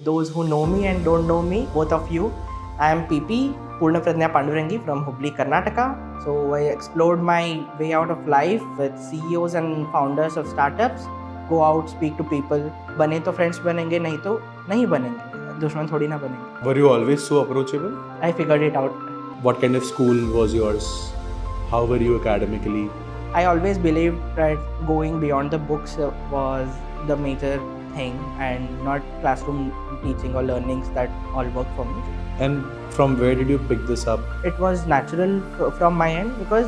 those who know me and don't know me, both of you, I am PP, Poornapradnya Pandurangi from Hubli, Karnataka. So I explored my way out of life with CEOs and founders of startups. Go out, speak to people. बने तो friends बनेंगे, नहीं तो नहीं बनेंगे. दुश्मन थोड़ी ना बनेंगे. Were you always so approachable? I figured it out. What kind of school was yours? How were you academically? I always believed that going beyond the books was the major thing and not classroom teaching or learnings that all work for me. And from where did you pick this up? It was natural from my end because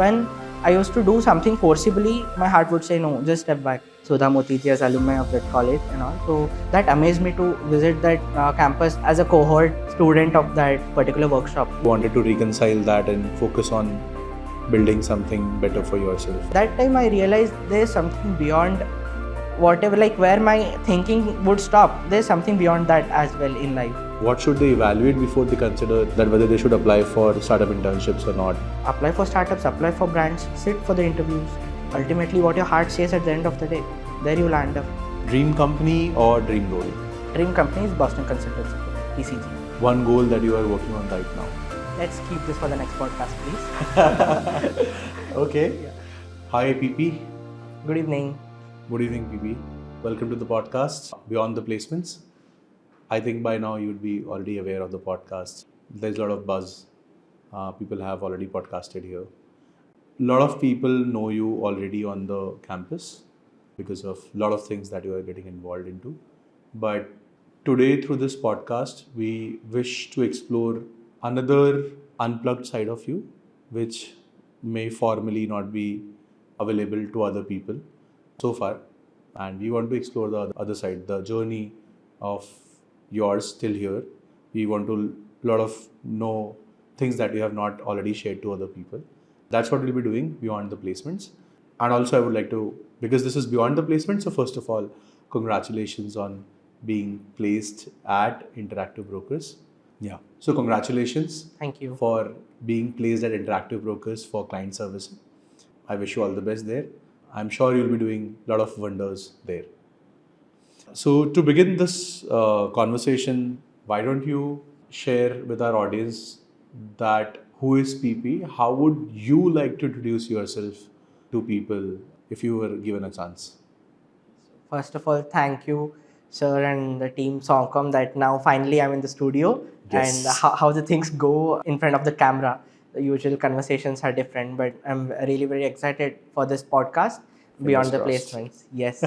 when I used to do something forcibly, my heart would say no, just step back. Sudha Moti ji as alumni of that college and all. So that amazed me to visit that campus as a cohort student of that particular workshop. Wanted to reconcile that and focus on building something better for yourself. That time I realized there's something beyond whatever, like where my thinking would stop. There's something beyond that as well in life. What should they evaluate before they consider that whether they should apply for startup internships or not? Apply for startups, apply for brands, sit for the interviews. Ultimately, what your heart says at the end of the day, there you land up. Dream company or dream role? Dream company is Boston Consultancy, BCG. One goal that you are working on right now? Let's keep this for the next podcast, please. Okay. Yeah. Hi, PP. Good evening. Good evening, PP. Welcome to the podcast, Beyond the Placements. I think by now you'd be already aware of the podcast. There's a lot of buzz. People have already podcasted here. A lot of people know you already on the campus because of a lot of things that you are getting involved into. But today through this podcast, we wish to explore another unplugged side of you, which may formally not be available to other people so far. And we want to explore the other side, the journey of yours till here. We want to know things that you have not already shared to other people. That's what we'll be doing beyond the placements. And also I would like to, because this is beyond the placements, so first of all, congratulations on being placed at Interactive Brokers. Yeah. So congratulations. Thank you. For being placed at Interactive Brokers for client service. I wish you all the best there. I'm sure you'll be doing a lot of wonders there. So to begin this conversation, why don't you share with our audience that who is PP? How would you like to introduce yourself to people if you were given a chance? First of all, thank you, sir, and the team Songcom that now finally I'm in the studio. Yes. And how the things go in front of the camera. The usual conversations are different, but I'm really very excited for this podcast, Beyond the Placements. Yes.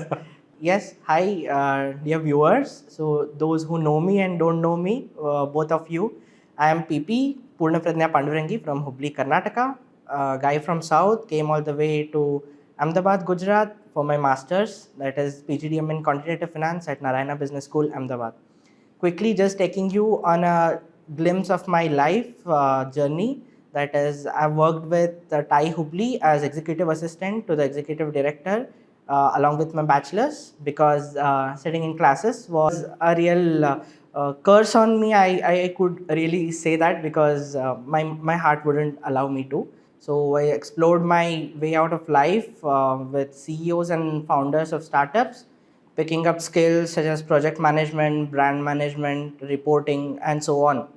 Yes. Hi, dear viewers. So those who know me and don't know me, both of you, I am PP, Poornapradnya Pandurangi from Hubli, Karnataka. Guy from South, came all the way to Ahmedabad, Gujarat for my master's, that is PGDM in Quantitative Finance at Narayana Business School, Ahmedabad. Quickly just taking you on a glimpse of my life journey. That is, I've worked with Thai Hubli as executive assistant to the executive director along with my bachelor's, because sitting in classes was a real curse on me. I could really say that because my heart wouldn't allow me to. So I explored my way out of life with CEOs and founders of startups, picking up skills such as project management, brand management, reporting, and so on.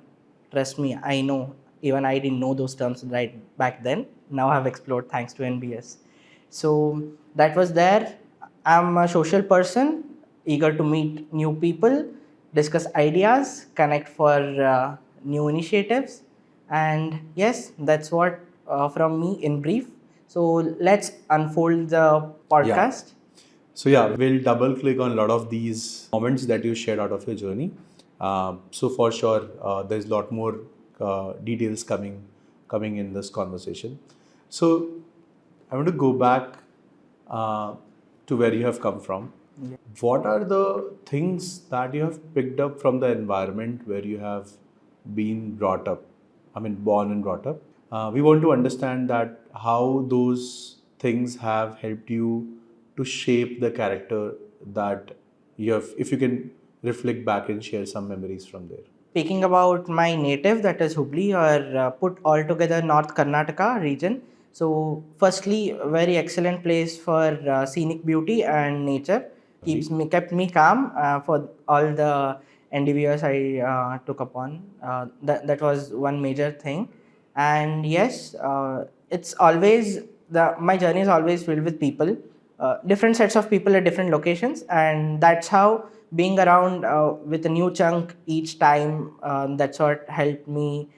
Trust me, I know. Even I didn't know those terms right back then. Now I've explored thanks to NBS. So that was there. I'm a social person, eager to meet new people, discuss ideas, connect for new initiatives. And yes, that's what from me in brief. So let's unfold the podcast. Yeah. So yeah, we'll double click on a lot of these moments that you shared out of your journey. So for sure, there's a lot more details coming in this conversation. So I want to go back to where you have come from. Yeah. What are the things that you have picked up from the environment where you have been brought up? I mean, born and brought up. We want to understand that how those things have helped you to shape the character that you have, if you can reflect back and share some memories from there. Speaking about my native, that is Hubli, or put all together North Karnataka region. So firstly, a very excellent place for scenic beauty and nature. Kept me calm for all the endeavors I took upon. That was one major thing. And yes, it's always my journey is always filled with people, different sets of people at different locations, and that's how being around with a new chunk each time, that's what helped me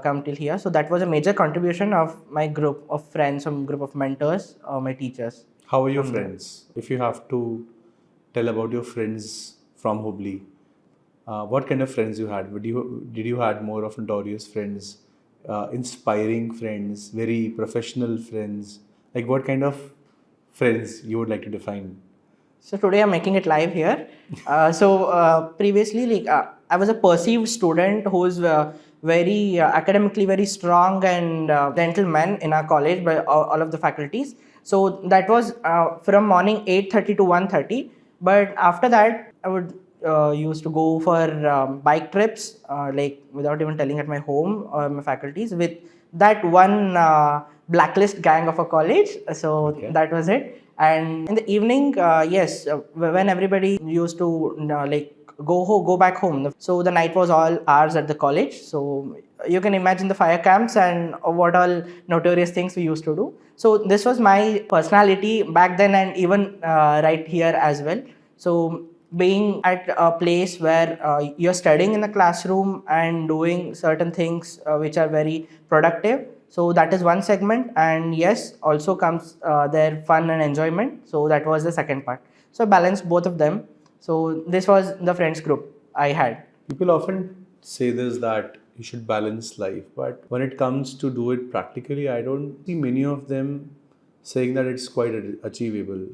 come till here. So that was a major contribution of my group of friends, some group of mentors, or my teachers. How are your From there. friends? If you have to tell about your friends from Hubli, what kind of friends you had? Did you had more of notorious friends, inspiring friends, very professional friends? Like what kind of friends you would like to define? So today I'm making it live here. Previously, I was a perceived student who's very academically very strong and gentleman in our college by all of the faculties. So that was from morning 8:30 to 1:30. But after that, I would used to go for bike trips, like without even telling at my home or my faculties, with that one blacklist gang of a college. So Okay. that was it. And in the evening, yes, when everybody used to go back home. So the night was all ours at the college. So you can imagine the fire camps and what all notorious things we used to do. So this was my personality back then, and even right here as well. So being at a place where you're studying in the classroom and doing certain things which are very productive, so that is one segment. And yes, also comes their fun and enjoyment. So that was the second part. So I balanced both of them. So this was the friends group I had. People often say this that you should balance life, but when it comes to do it practically, I don't see many of them saying that it's quite achievable.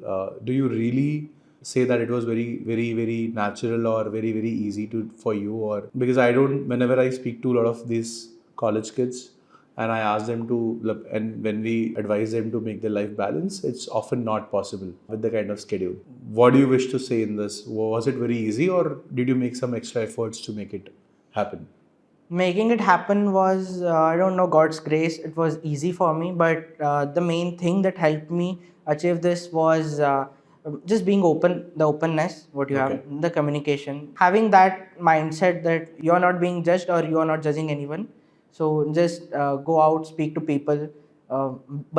Do you really say that it was very, very, very natural or very, very easy to for you? Or because I don't, whenever I speak to a lot of these college kids, and I ask them to, and when we advise them to make their life balance, it's often not possible with the kind of schedule. What do you wish to say in this? Was it very easy, or did you make some extra efforts to make it happen? Making it happen was, I don't know, God's grace. It was easy for me, but the main thing that helped me achieve this was just being open, the openness, what you Okay. have, the communication, having that mindset that you're not being judged or you're not judging anyone. So just go out, speak to people.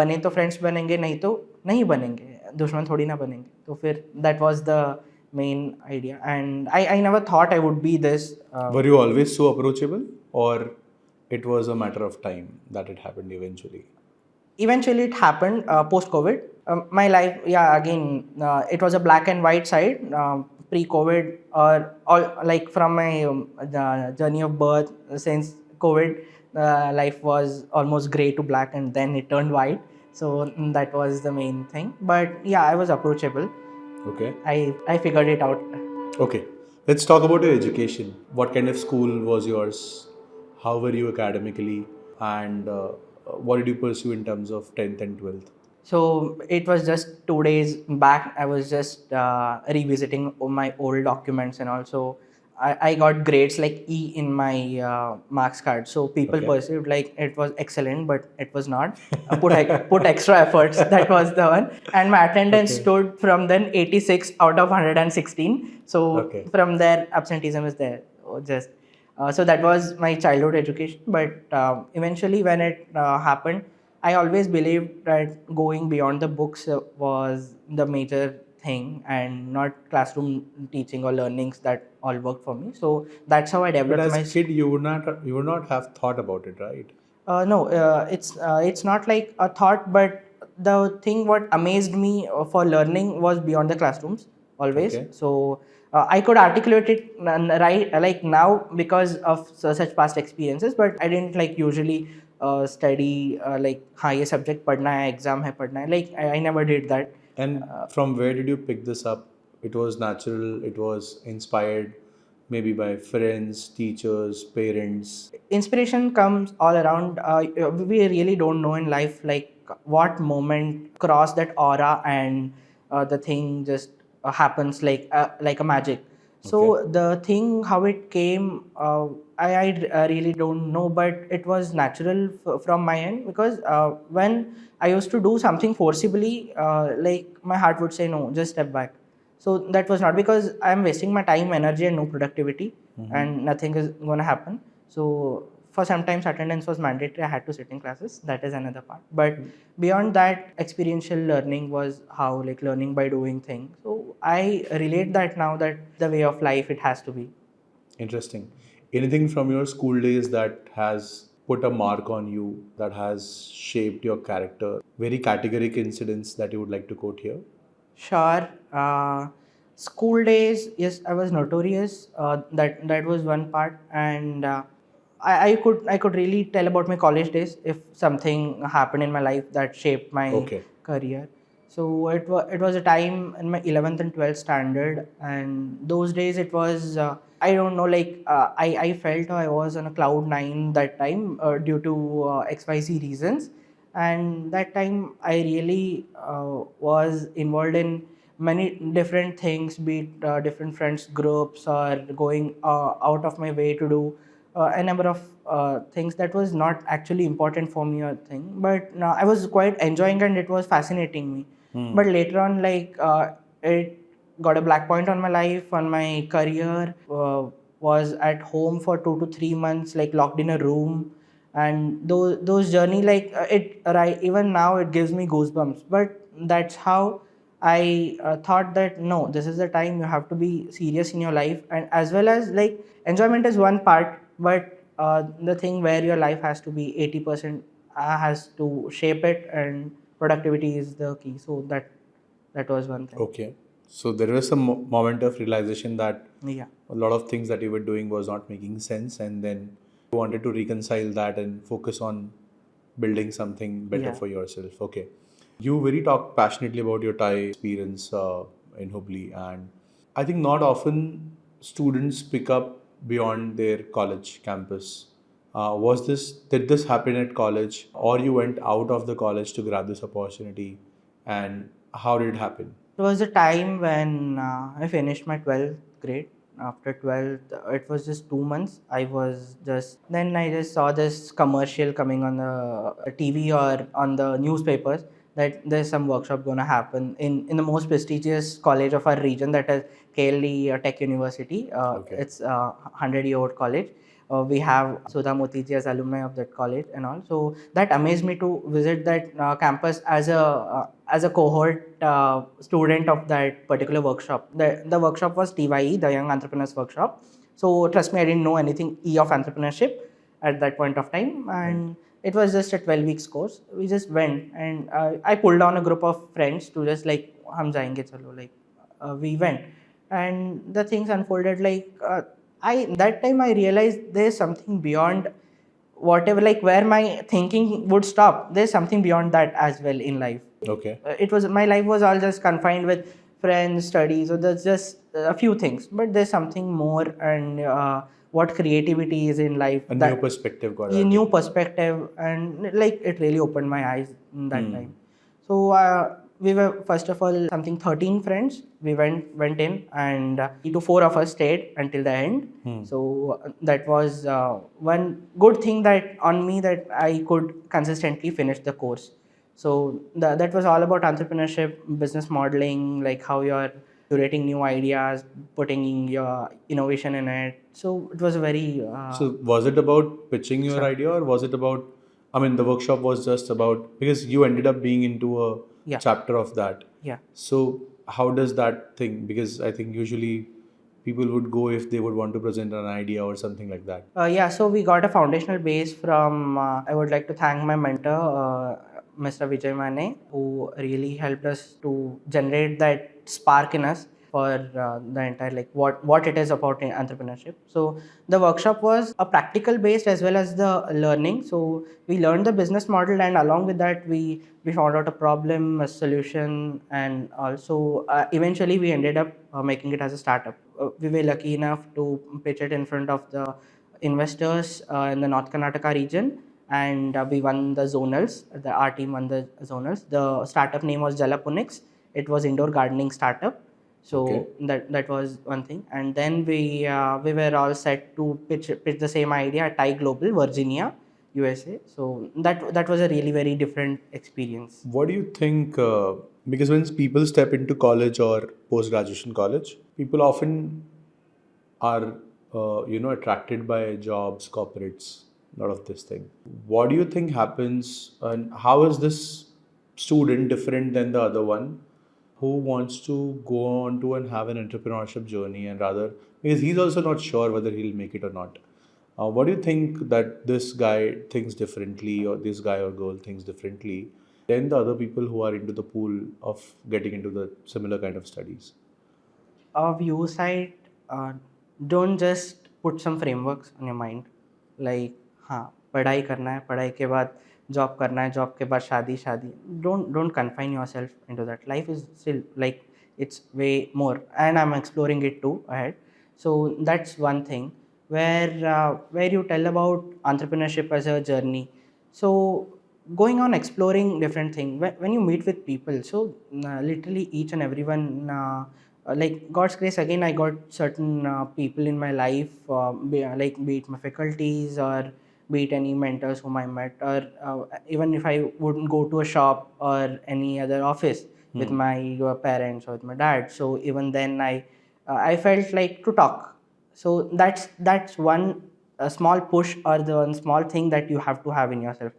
बने तो friends बनेंगे, नहीं तो नहीं बनेंगे, दुश्मन थोड़ी ना बनेंगे. तो फिर that was the main idea, and I never thought I would be this. Were you always so approachable, or it was a matter of time that it happened eventually? Eventually it happened post COVID. My life, yeah, again, it was a black and white side, pre COVID, or all, like from my journey of birth. Since COVID, life was almost gray to black, and then it turned white. So that was the main thing. But yeah, I was approachable. Okay. I figured it out. Okay. Let's talk about your education. What kind of school was yours? How were you academically? And what did you pursue in terms of 10th and 12th? So it was just 2 days back. I was just revisiting my old documents, and also I got grades like E in my marks card. So people Okay. perceived like it was excellent, but it was not. Put extra efforts. That was the one. And my attendance Okay. stood from then 86 out of 116. So Okay. from there, absenteeism is there. So that was my childhood education. But eventually, when it happened, I always believed that going beyond the books was the major thing, and not classroom teaching or learnings that all worked for me. So that's how I But developed as my. a kid, you would not have thought about it, right? No, it's not like a thought, but the thing what amazed me for learning was beyond the classrooms always. Okay. So I could articulate it right like now because of such past experiences, but I didn't like usually study like हाँ ये subject पढ़ना है, exam है पढ़ना है, like I never did that. And from where did you pick this up? It was natural, it was inspired maybe by friends, teachers, parents. Inspiration comes all around. We really don't know in life like what moment cross that aura, and the thing just happens like a magic. So the thing how it came, I really don't know, but it was natural from my end, because when I used to do something forcibly, like my heart would say no, just step back. So that was not because I'm wasting my time, energy, and no productivity, and nothing is going to happen. So for sometimes attendance was mandatory. I had to sit in classes. That is another part. But beyond that, experiential learning was how like learning by doing things. So I relate that now that the way of life it has to be. Interesting. Anything from your school days that has put a mark on you, that has shaped your character? Very categoric incidents that you would like to quote here? Sure. School days, yes, I was notorious. That was one part, and I could really tell about my college days if something happened in my life that shaped my Okay. career. So it was a time in my 11th and 12th standard, and those days it was I don't know, like I felt I was on a cloud nine that time due to XYZ reasons. And that time I really was involved in many different things, be it different friends groups or going out of my way to do a number of things that was not actually important for me or thing, but no, I was quite enjoying and it was fascinating me. But later on, like it got a black point on my life, on my career. Was at home for 2 to 3 months, like locked in a room, and those journey, like it right, even now it gives me goosebumps. But that's how I thought that no, this is the time you have to be serious in your life, and as well as like enjoyment is one part, but the thing where your life has to be 80% has to shape it, and productivity is the key. So that was one thing. Okay. So there was some moment of realization that Yeah. a lot of things that you were doing was not making sense, and then you wanted to reconcile that and focus on building something better Yeah. for yourself. Okay. You very talk passionately about your Thai experience in Hubli, and I think not often students pick up beyond their college campus. Did this happen at college, or you went out of the college to grab this opportunity, and how did it happen? It was a time when I finished my 12th grade. After 12th, it was just 2 months. Then I just saw this commercial coming on the TV or on the newspapers that there's some workshop going to happen in the most prestigious college of our region, that is KLE Tech University. Okay. It's a 100-year-old college. We have Sudha Motiji as alumni of that college and all. So that amazed me to visit that campus as a cohort student of that particular workshop. The workshop was TYE, the Young Entrepreneurs Workshop. So trust me, I didn't know anything of entrepreneurship at that point of time, and it was just a 12 weeks course. We just went, and I pulled down a group of friends to just like hum jayenge chalo, like we went, and the things unfolded like I that time I realized there's something beyond whatever, like where my thinking would stop. There's something beyond that as well in life. Okay. It was, my life was all just confined with friends, studies, so there's just a few things, but there's something more, and what creativity is in life, A new perspective got a added. new perspective, and like it really opened my eyes in that time. So we were first of all something 13 friends. We went in, and 3 to 4 of us stayed until the end. So that was one good thing that on me, that I could consistently finish the course. So that was all about entrepreneurship, business modeling, like how you're curating new ideas, putting your innovation in it. So it was a very So was it about pitching your idea, or was it about, I mean, the workshop was just about, because you ended up being into a Yeah. chapter of that. yeah. So how does that thing, because I think usually people would go if they would want to present an idea or something like that. Yeah, so we got a foundational base from, I would like to thank my mentor, Mr. Vijay Mane, who really helped us to generate that spark in us for the entire, like what it is about in entrepreneurship. So the workshop was a practical based as well as the learning. So we learned the business model, and along with that we found out a problem, a solution, and also eventually we ended up making it as a startup. We were lucky enough to pitch it in front of the investors in the North Karnataka region, and we won the zonals. Our team won the zonals. The startup name was Jalapunix. It was indoor gardening startup. So Okay. that was one thing, and then we were all set to pitch the same idea at Thai Global, Virginia, USA. So that was a really very different experience. What do you think Because when people step into college or post-graduation college, people often are attracted by jobs, corporates, a lot of this thing. What do you think happens, and how is this student different than the other one who wants to go on to and have an entrepreneurship journey, and rather because he's also not sure whether he'll make it or not? What do you think that this guy thinks differently, or this guy or girl thinks differently than the other people who are into the pool of getting into the similar kind of studies? View side, don't just put some frameworks on your mind like हाँ पढ़ाई करना है, पढ़ाई के बाद job करना है, job के बाद शादी, शादी. Don't confine yourself into that. Life is still like it's way more, and I'm exploring it too ahead. So that's one thing where you tell about entrepreneurship as a journey. So going on exploring different things when you meet with people, so literally each and everyone, like God's grace again, I got certain people in my life, be it my faculties or be it any mentors whom I met, or even if I wouldn't go to a shop or any other office with my parents or with my dad, so even then I felt like to talk. So that's one a small push or the one small thing that you have to have in yourself.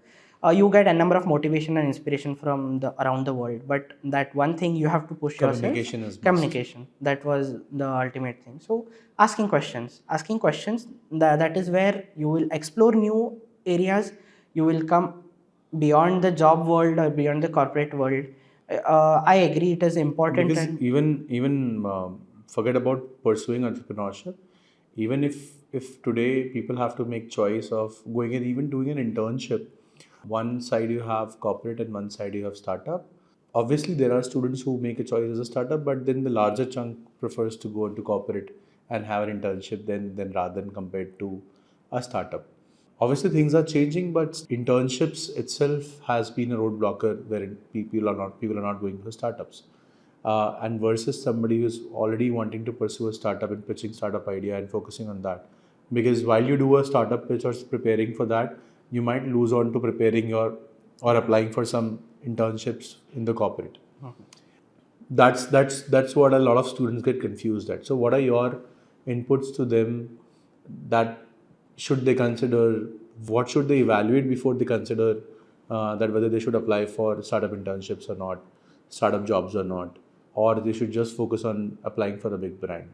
You get a number of motivation and inspiration from the around the world, but that one thing you have to push yourself. Communication is must. Communication, that was the ultimate thing. So asking questions, that is where you will explore new areas. You will come beyond the job world or beyond the corporate world. I agree, it is important. Because And even forget about pursuing entrepreneurship. Even if today people have to make choice of going and even doing an internship, one side you have corporate and one side you have startup. Obviously there are students who make a choice as a startup, but then the larger chunk prefers to go into corporate and have an internship then rather than compared to a startup. Obviously things are changing, but internships itself has been a roadblocker wherein people are not going for startups. And versus somebody who's already wanting to pursue a startup and pitching startup idea and focusing on that. Because while you do a startup pitch or preparing for that, you might lose on to preparing your or applying for some internships in the corporate. That's what a lot of students get confused at. So what are your inputs to them, that should they consider, what should they evaluate before they consider that whether they should apply for startup internships or not, startup jobs or not, or they should just focus on applying for a big brand?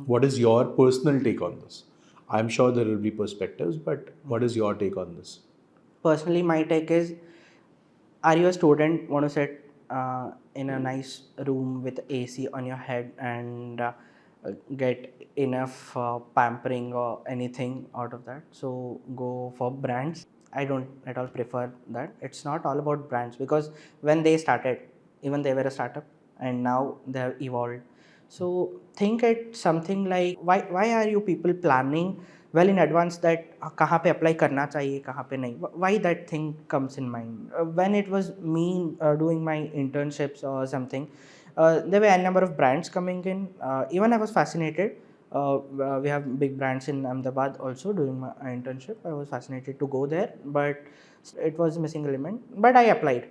What is your personal take on this? I'm sure there will be perspectives, but what is your take on this? personally, my take is, are you a student, want to sit in a nice room with AC on your head and get enough pampering or anything out of that? So go for brands. I don't at all prefer that. It's not all about brands, because when they started, even they were a startup and now they have evolved. So think it something like, why are you people planning well in advance that कहाँ पे apply करना चाहिए, कहाँ पे नहीं? Why that thing comes in mind? When it was me doing my internships or something, there were a number of brands coming in. Even I was fascinated. We have big brands in Ahmedabad also during my internship. I was fascinated to go there, but it was a missing element. But I applied.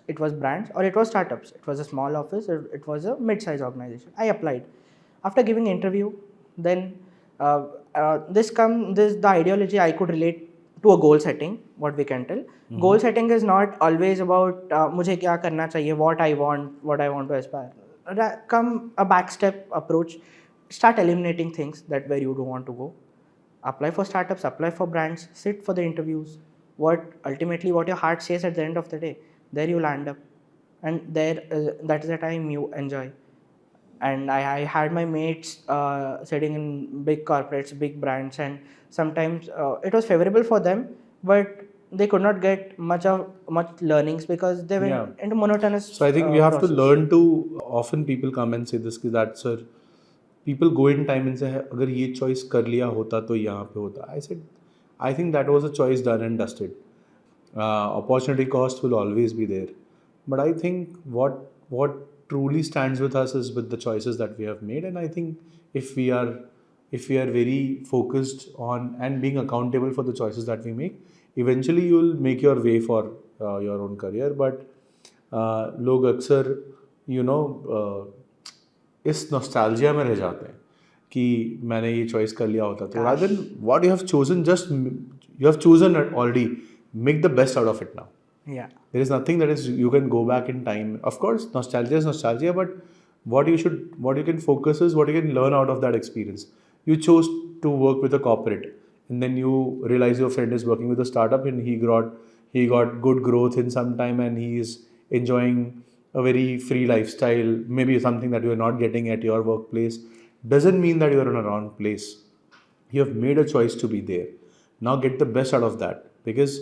It was brands or it was startups. It was a small office. It was a mid-sized organization. I applied. After giving interview, then this the ideology I could relate to a goal setting. What we can tell, goal setting is not always about मुझे क्या करना चाहिए, what I want to aspire. Come a backstep approach. Start eliminating things that where you don't want to go. Apply for startups, apply for brands, sit for the interviews. Ultimately what your heart says at the end of the day, there you land up, and there that is the time you enjoy. And I had my mates sitting in big corporates, big brands, and sometimes it was favorable for them, but they could not get much learnings because they were into monotonous. So I think we have process. to learn to. Often people come and say this that sir, people go in time and say अगर ये choice कर लिया होता तो यहाँ पे होता. I said, I think that was a choice done and dusted. Opportunity cost will always be there, but I think what truly stands with us is with the choices that we have made. And I think if we are very focused on and being accountable for the choices that we make, eventually you will make your way for your own career. But लोग अक्सर इस nostalgia में रह जाते हैं कि मैंने ये चॉइस कर लिया होता तो rather than what you have chosen, just you have chosen it already, make the best out of it now. Yeah. There is nothing that is you can go back in time. Of course nostalgia is nostalgia, but what you can focus is what you can learn out of that experience. You chose to work with a corporate, and then you realize your friend is working with a startup and he got good growth in some time and he is enjoying a very free lifestyle, maybe something that you are not getting at your workplace. Doesn't mean that you are in a wrong place. You have made a choice to be there. Now get the best out of that, because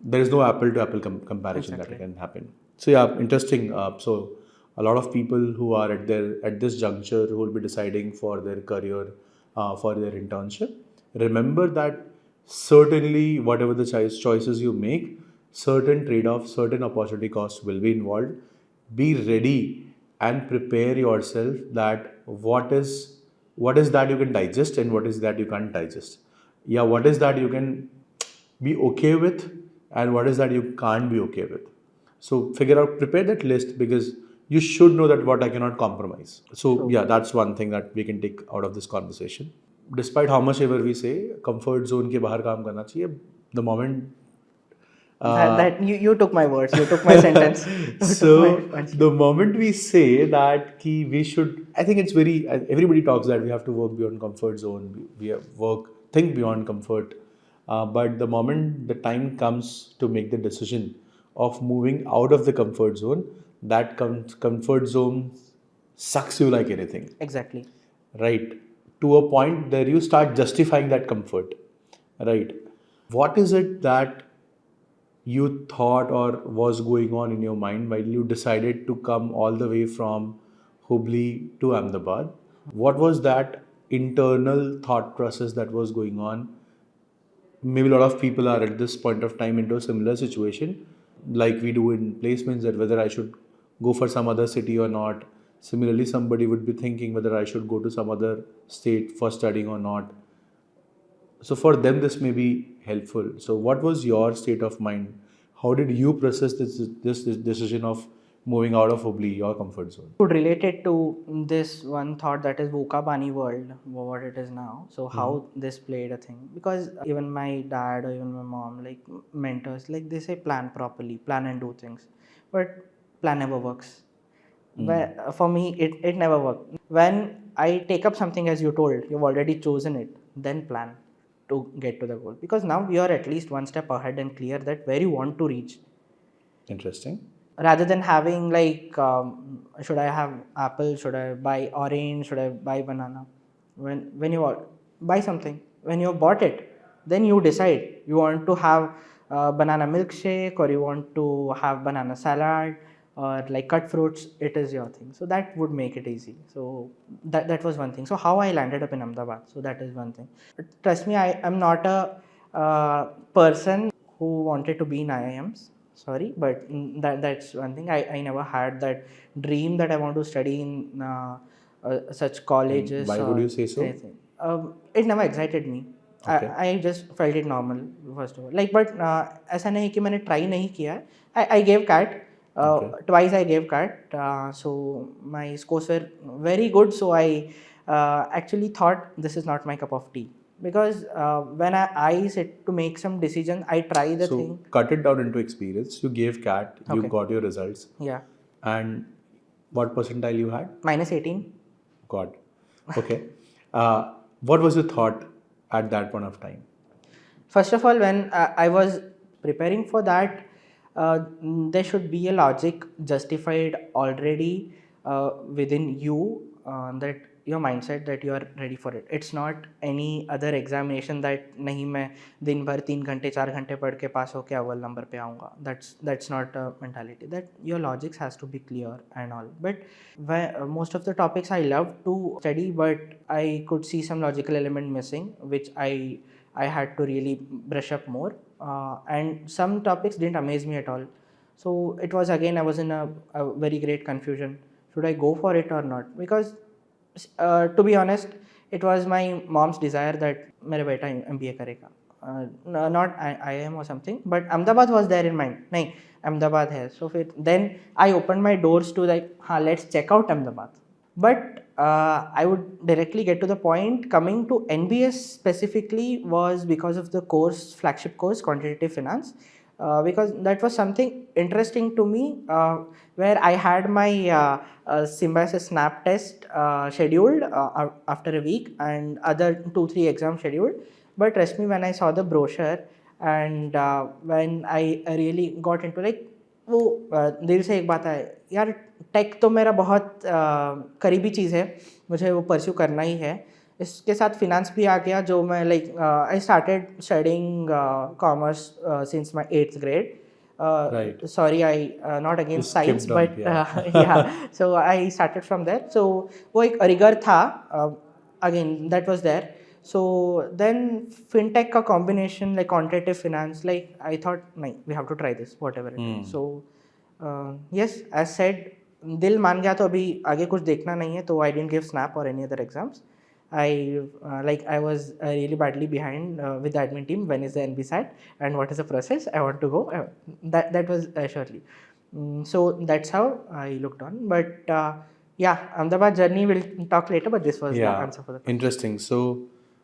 there is no apple to apple comparison Exactly. that can happen. So yeah, interesting. So a lot of people who are at this juncture who will be deciding for their career, for their internship, remember that certainly whatever the choices you make, certain trade-offs, certain opportunity costs will be involved. Be ready and prepare yourself that what is that you can digest and what is that you can't digest. Yeah, what is that you can be okay with and what is that you can't be okay with. So prepare that list, because you should know that what I cannot compromise. So yeah, that's one thing that we can take out of this conversation. Despite how much ever we say comfort zone के बाहर काम करना चाहिए, the moment that you took my words, you took my sentence. so the moment we say that we should, I think it's very, everybody talks that we have to work beyond comfort zone, we have think beyond comfort, but the moment the time comes to make the decision of moving out of the comfort zone, that comfort zone sucks you like anything. Exactly. Right, to a point there you start justifying that comfort. Right, what is it that you thought or was going on in your mind while you decided to come all the way from Hubli to Ahmedabad? What was that internal thought process that was going on? Maybe a lot of people are at this point of time into a similar situation, like we do in placements, that whether I should go for some other city or not. Similarly, somebody would be thinking whether I should go to some other state for studying or not. So for them this may be helpful. So what was your state of mind? How did you process this decision of moving out of Hubli, your comfort zone? Could relate it to this one thought, that is Vuka Bani world, what it is now. So how this played a thing, because even my dad or even my mom, like mentors, like they say plan properly, plan and do things, but plan never works. But for me it never worked. When I take up something, as you told, you've already chosen it, then plan to get to the goal, because now you are at least one step ahead and clear that where you want to reach. Interesting. Rather than having like should I have apple, should I buy orange, should I buy banana, when you buy something, when you have bought it, then you decide you want to have banana milkshake, or you want to have banana salad, or like cut fruits. It is your thing, so that would make it easy. So that was one thing. So how I landed up in Ahmedabad, so that is one thing. Trust me, I am not a person who wanted to be in IIMs, sorry, but that's one thing. I never had that dream that I want to study in such colleges. Why would you say so? Anything. It never excited me. Okay. I just felt it normal, first of all. Like, but ऐसा नहीं कि मैंने try नहीं किया. I gave CAT. Twice I gave CAT. So my scores were very good. So I actually thought this is not my cup of tea. Because when I set to make some decision, I try the thing. So cut it down into experience. You gave CAT, you got your results. Yeah. And what percentile you had? -18. God. Okay. What was your thought at that point of time? First of all, when I was preparing for that, there should be a logic justified already within you, that your mindset that you are ready for it. It's not any other examination that नहीं मैं दिन भर 3 घंटे 4 घंटे पढ़ के पास होके अव्वल नंबर पे आऊँगा. That's not a mentality. That your logics has to be clear and all. But most of the topics I love to study, but I could see some logical element missing, which I had to really brush up more. And some topics didn't amaze me at all. So it was, again, I was in a very great confusion. Should I go for it or not? Because to be honest, it was my mom's desire that मेरा बेटा MBA करेगा. not IIM or something, but Ahmedabad was there in mind. Nahin, Ahmedabad hai. So then I opened my doors to like, let's check out Ahmedabad. But I would directly get to the point. Coming to NBS specifically was because of the course, flagship course, Quantitative Finance, because that was something interesting to me, where I had my Symbiosis Snap test scheduled after a week and other 2-3 exams scheduled. But trust me, when I saw the brochure and when I really got into like, वो दिल से एक बात है यार, take तो मेरा बहुत करीबी चीज़ है, मुझे वो परस्यू करना ही है. इसके साथ फिनांस भी आ गया, जो मैं like I started studying commerce since my 8th grade. Right. Sorry, I not against You science, skipped on, but yeah. yeah. So I started from there. So वो एक rigor था, again that was there. So then fintech का combination like quantitative finance, like I thought, nahin, we have to try this, whatever it is. So yes, as said, दिल मान गया तो अभी आगे कुछ देखना नहीं है, तो I didn't give snap or any other exams. I was really badly behind with the admin team. When is the NBSat and what is the process? I want to go. That was surely. So that's how I looked on. But yeah, Ahmedabad journey we'll talk later. But this was the answer for the question. Interesting. So,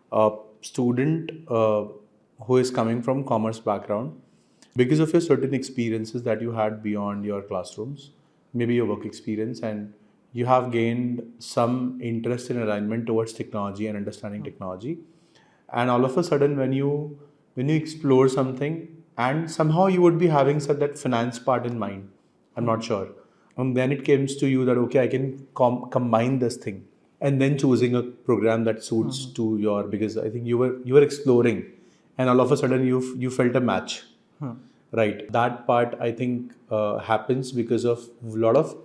a student who is coming from commerce background, because of your certain experiences that you had beyond your classrooms, maybe your work experience, and you have gained some interest in alignment towards technology and understanding technology, and all of a sudden when you explore something, and somehow you would be having such that finance part in mind, I'm not sure, and then it comes to you that okay, I can combine this thing, and then choosing a program that suits to your, because I think you were exploring, and all of a sudden you felt a match. Right. That part I think happens because of a lot of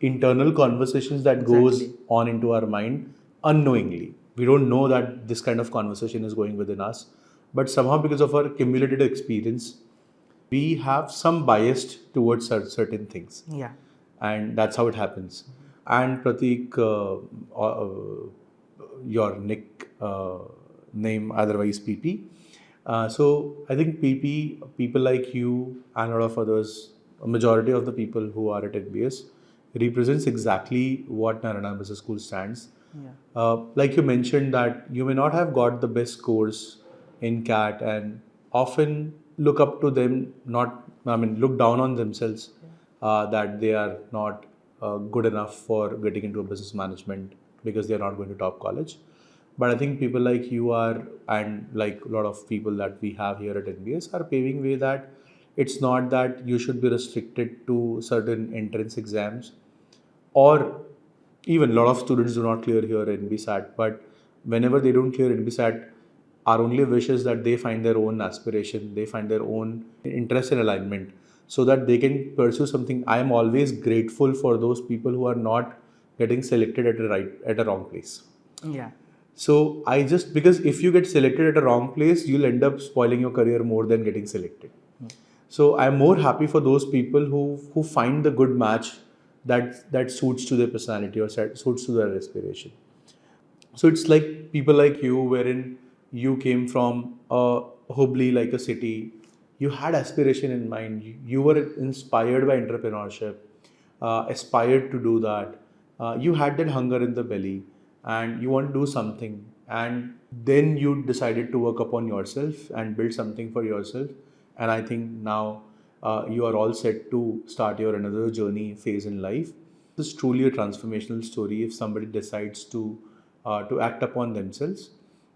internal conversations that goes on into our mind unknowingly. We don't know that this kind of conversation is going within us, but somehow because of our cumulative experience, we have some bias towards certain things. Yeah. And that's how it happens. And Pratik, your nick name otherwise PP. So I think PP, people like you and a lot of others, a majority of the people who are at NBS represents exactly what Narayana Business School stands. Yeah. Like you mentioned that you may not have got the best scores in CAT and often look up to them, look down on themselves, that they are not good enough for getting into a business management because they are not going to top college. But I think people like you are, and like a lot of people that we have here at NBS are paving way that it's not that you should be restricted to certain entrance exams, or even a lot of students do not clear here NBSat, but whenever they don't clear NBSat, our only wish is that they find their own aspiration, they find their own interest and alignment so that they can pursue something. I am always grateful for those people who are not getting selected at a wrong place. Yeah. So because if you get selected at a wrong place, you'll end up spoiling your career more than getting selected. So I'm more happy for those people who find the good match that suits to their personality or suits to their aspiration. So it's like people like you, wherein you came from Hubli, like a city, you had aspiration in mind, you were inspired by entrepreneurship, aspired to do that, you had that hunger in the belly, and you want to do something, and then you decided to work upon yourself and build something for yourself. And I think now you are all set to start your another journey phase in life. This is truly a transformational story if somebody decides to act upon themselves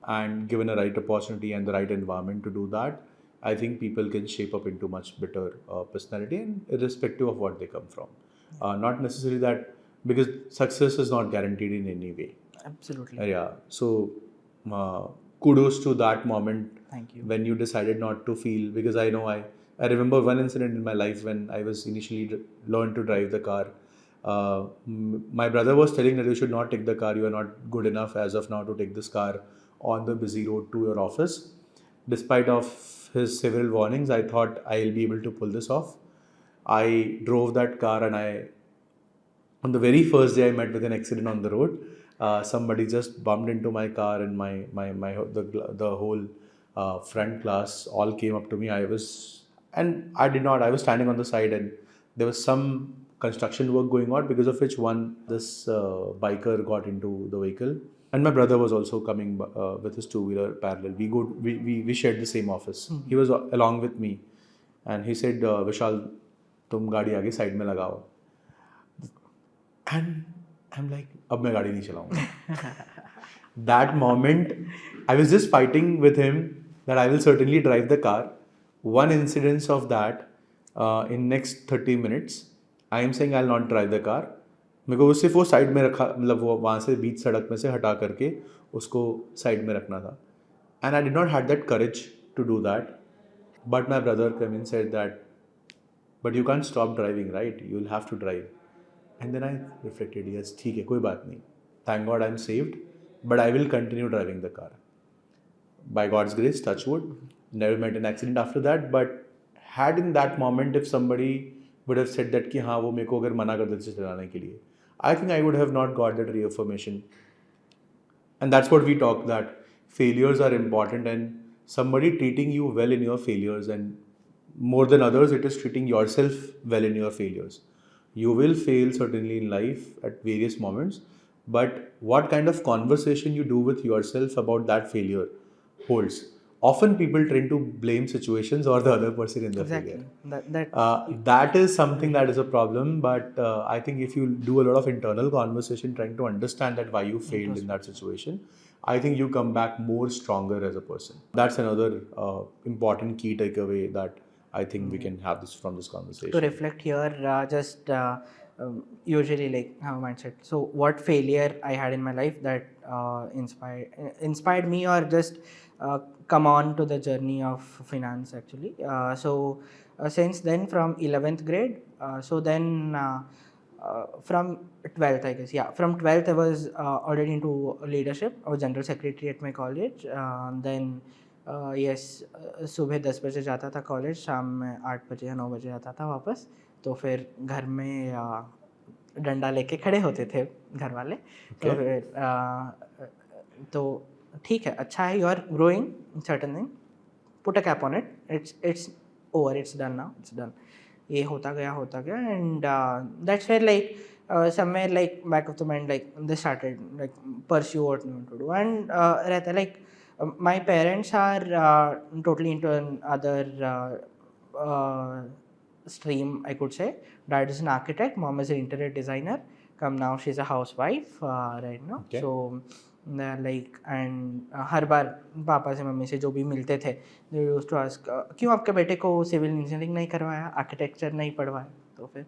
and given a right opportunity and the right environment to do that. I think people can shape up into much better personality, and irrespective of what they come from. Not necessarily that, because success is not guaranteed in any way. Absolutely. Yeah. So kudos to that moment. Thank you. When you decided not to feel, because I know I remember one incident in my life when I was initially learned to drive the car. My brother was telling that you should not take the car, you are not good enough as of now to take this car on the busy road to your office. Despite of his several warnings, I thought I'll be able to pull this off. I drove that car, and on the very first day I met with an accident on the road. Somebody just bumped into my car, and the whole front class all came up to me. I was standing on the side, and there was some construction work going on, because of which this biker got into the vehicle, and my brother was also coming with his two-wheeler parallel. We shared the same office. He was along with me, and he said, Vishal, तुम गाड़ी आगे side में लगाओ. And I'm like, अब मैं गाड़ी नहीं चलाऊंगा. That moment, I was just fighting with him that I will certainly drive the car. One incidence of that, in next 30 minutes, I am saying I'll not drive the car. मेरे को सिर्फ वो side में रखा, मतलब वो वहाँ से बीच सड़क में से हटा करके उसको साइड में रखना था. And I did not had that courage to do that. But my brother came and said that, but you can't stop driving, right? You'll have to drive. And then I reflected, yes, ठीक है, कोई बात नहीं. Thank God I'm saved, but I will continue driving the car. By God's grace, touch wood, never met an accident after that. But had in that moment, if somebody would have said that कि हाँ वो मेरे को अगर मना कर देते चलाने के लिए, I think I would have not got that reaffirmation. And that's what we talk, that failures are important, and somebody treating you well in your failures, and more than others, it is treating yourself well in your failures. You will fail certainly in life at various moments, but what kind of conversation you do with yourself about that failure holds. Often people tend to blame situations or the other person in the failure. That is something that is a problem, but I think if you do a lot of internal conversation trying to understand that why you failed in that situation, I think you come back more stronger as a person. That's another important key takeaway that I think we can have this from this conversation. To reflect here, usually like how mindset. So what failure I had in my life that inspired me, or just come on to the journey of finance actually. Since then, from 11th grade, from 12th, I guess, yeah, from 12th I was already into leadership. I was general secretary at my college. Then yes, सुबह 10 बजे जाता था college, शाम में 8 बजे या 9 बजे आता था वापस. तो फिर घर में डंडा लेके खड़े होते थे घर वाले. तो फिर तो ठीक है, अच्छा है, you are growing certain thing, put a cap on it, it's over, it's done now, it's done. ये होता गया, and that's where like somewhere like back of the mind, like they started like pursue what you want to do. And रहता like my parents are totally into another stream, I could say. Dad is an architect, mom is an interior designer. Now she's a housewife right now. Okay. So like, and हर बार पापा से mummy से जो भी मिलते थे, they used to ask क्यों आपके बेटे को सिविल इंजीनियरिंग नहीं करवाया, आर्किटेक्चर नहीं पढ़वाया. तो फिर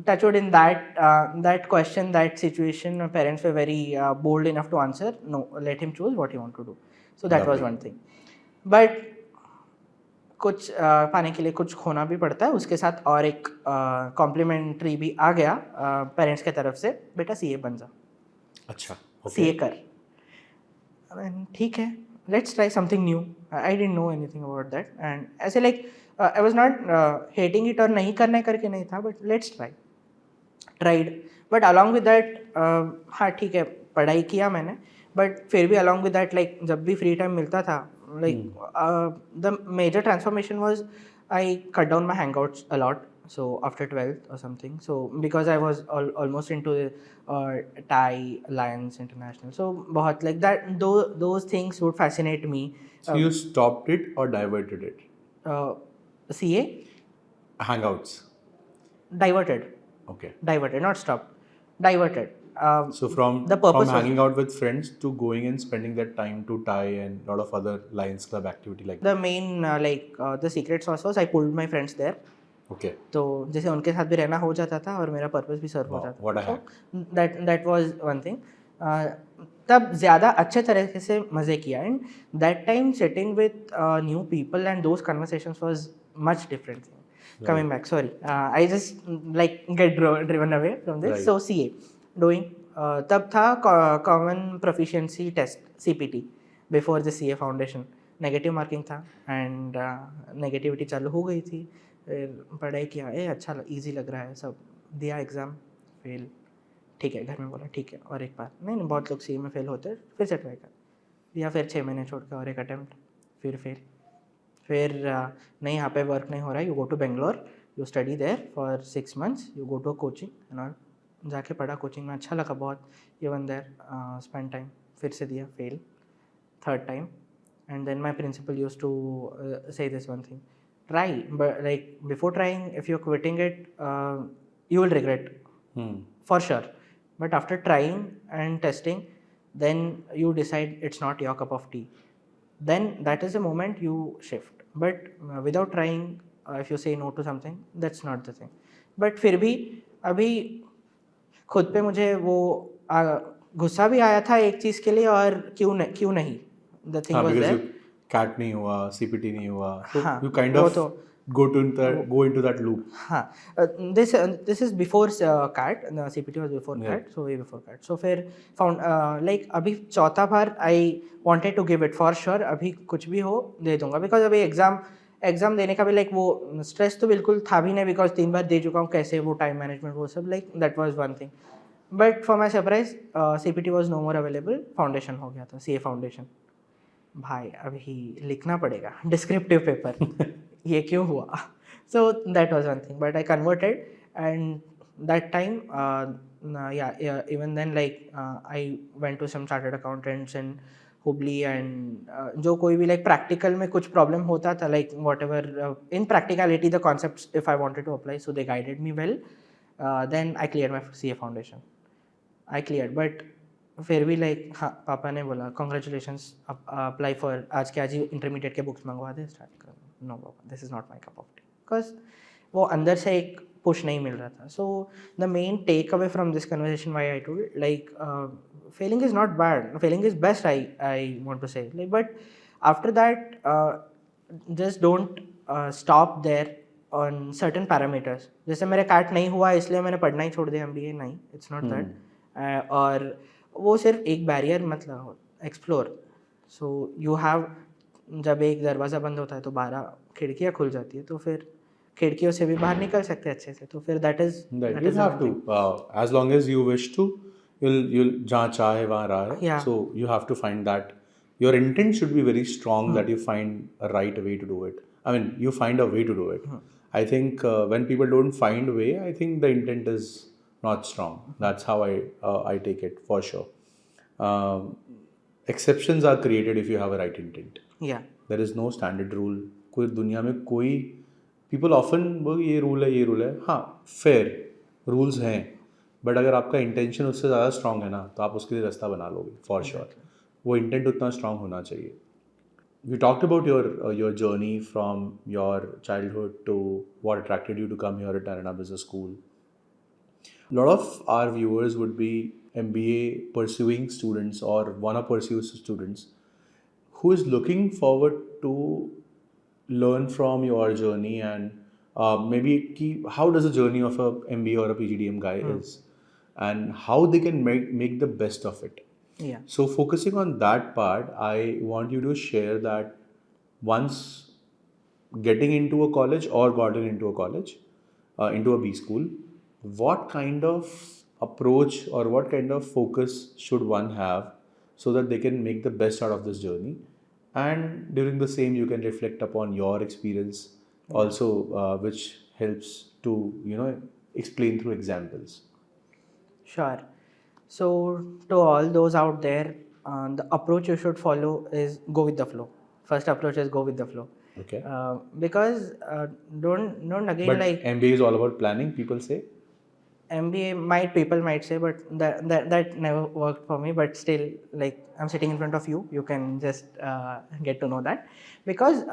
touchwood in that question, that situation, my parents were very bold enough to answer, no, let him choose what he want to do. So that was one thing. But कुछ पाने के लिए कुछ खोना भी पड़ता है. उसके साथ और एक कॉम्प्लीमेंट्री भी आ गया पेरेंट्स के तरफ से, बेटा सीए बन जा. अच्छा, सीए कर. ठीक है, let's try something new. I didn't know anything about that, and ऐसे like I was not hating it और नहीं करने करके नहीं था, but let's tried. But along with that, हाँ ठीक है, पढ़ाई किया मैंने, बट फिर भी अलॉन्ग विद दैट, लाइक जब भी फ्री टाइम मिलता था, like the major transformation was I cut down my hangouts a lot. So after 12th or something, so because I was almost into Thai, Alliance International, so bahut like that, those things would fascinate me. So you stopped it or diverted it? CA hangouts diverted. Okay, diverted, not stopped, diverted. So from hanging out with friends to going and spending that time to Thai and a lot of other Lions Club activity like the main the secret sauce was I pulled my friends there. Okay. तो जैसे उनके साथ भी रहना हो जाता था और मेरा पर्पस भी सर्व हो जाता था. What a hack. That was one thing. तब ज़्यादा अच्छे तरीके से मज़े किया, and that time sitting with new people and those conversations was much different thing. Right. Coming back, sorry, I just like get driven away from this. Right. So CA doing तब था common proficiency test CPT before the CA foundation. Negative marking था, and negativity चालू हो गई थी. फिर पढ़ाई किया, अच्छा इजी लग रहा है, सब दिया एग्ज़ाम, फेल. ठीक है, घर में बोला ठीक है और एक बार, नहीं बहुत लोग CA में फेल होते हैं, फिर से ट्राई कर दिया. फिर 6 महीने छोड़ कर और एक अटैम्प्ट, फिर फेल, फिर नहीं यहाँ पे वर्क नहीं हो रहा है, you go to Bangalore, you study there for 6 months, you go to coaching and all, जाके पढ़ा कोचिंग में, अच्छा लगा बहुत, इवन देयर स्पेंड टाइम, फिर से दिया, fail, third time. And then my principal used to say this one thing, try, but like before trying, if you're quitting it, you will regret for sure, but after trying and testing, then you decide it's not your cup of tea, then that is the moment you shift. But without trying, if you say no to something, that's not the thing. But फिर भी अभी खुद पे मुझे वो गुस्सा भी आया था एक चीज़ के लिए, और क्यों नहीं, the thing was there. CAT नहीं हुआ, सीपीटी नहीं हुआ, तो हाँ, यू काइंड वो ऑफ तो go into that loop. हाँ, this is before CAT, CPT was before CAT, so way before CAT. So फिर found like अभी चौथा बार I wanted to give it for sure, अभी कुछ भी हो दे दूंगा, because अभी एग्ज़ाम देने का भी लाइक वो स्ट्रेस तो बिल्कुल था भी नहीं, बिकॉज 3 बार दे चुका हूँ, कैसे वो टाइम मैनेजमेंट वो सब, like that was one thing. But for my surprise CPT was no more available, foundation हो गया था, CA फाउंडेशन। भाई अभी लिखना पड़ेगा डिस्क्रिप्टिव पेपर, ये क्यों हुआ? So that was one thing, but I converted, and that time, even then, like I went to some chartered accountants in Hubli, and जो कोई भी like practical में कुछ problem होता था, like whatever in practicality the concepts if I wanted to apply, so they guided me well. Then I cleared my CA foundation. I cleared, but फिर भी like हाँ, पापा ने बोला congratulations, अप्लाई फॉर आज के आज ही इंटरमीडिएट के बुक्स मंगवा दे, स्टार्ट कर। नो पापा, this is not my cup of tea, because वो अंदर से एक पुश नहीं मिल रहा था। So the main takeaway from this conversation why I told, like failing is not bad, failing is best, I want to say, like but after that just don't stop there on certain parameters. जैसे मेरे cat नहीं हुआ इसलिए मैंने पढ़ना ही छोड़ दिया MBA, नहीं, इट्स नॉट दैट। और वो सिर्फ एक बैरियर मतलब एक्सप्लोर। सो यू हैव, जब एक दरवाज़ा बंद होता है तो 12 खिड़कियाँ खुल जाती है, तो फिर खिड़कियों से भी बाहर निकल सकते हैं अच्छे से, तो फिर that is you have to as long as you wish to, you'll जहाँ चाहे वहाँ रहे, so you have to find that your intent should be very strong, that you find a right way to do it. I mean, you find a way to do it. I think when people don't find a way, I think the intent is not strong. That's how I take it, for sure. Exceptions are created if you have a right intent. Yeah, there is no standard rule. कोई दुनिया में कोई people often बोल ये rule है, हाँ fair rules हैं, but अगर आपका इंटेंशन उससे ज़्यादा स्ट्रांग है ना, तो आप उसके लिए रास्ता बना लोगे फॉर श्योर। वो इंटेंट उतना स्ट्रांग होना चाहिए। We talked about your journey from your childhood to what attracted you to come here at Narayana Business School. A lot of our viewers would be MBA pursuing students or wanna pursue students who is looking forward to learn from your journey, and maybe how does the journey of a MBA or a PGDM guy is, and how they can make the best of it. yeah. So focusing on that part, I want you to share that once getting into a college or gotten into a college, into a B school, what kind of approach or what kind of focus should one have so that they can make the best out of this journey, and during the same you can reflect upon your experience also, which helps to explain through examples. Sure. So to all those out there, the approach you should follow is go with the flow. First approach is go with the flow. Okay. Because don't again, but like MBA is all about planning, people say. MBA people might say, but that never worked for me. But still, like I'm sitting in front of you, you can just get to know that. Because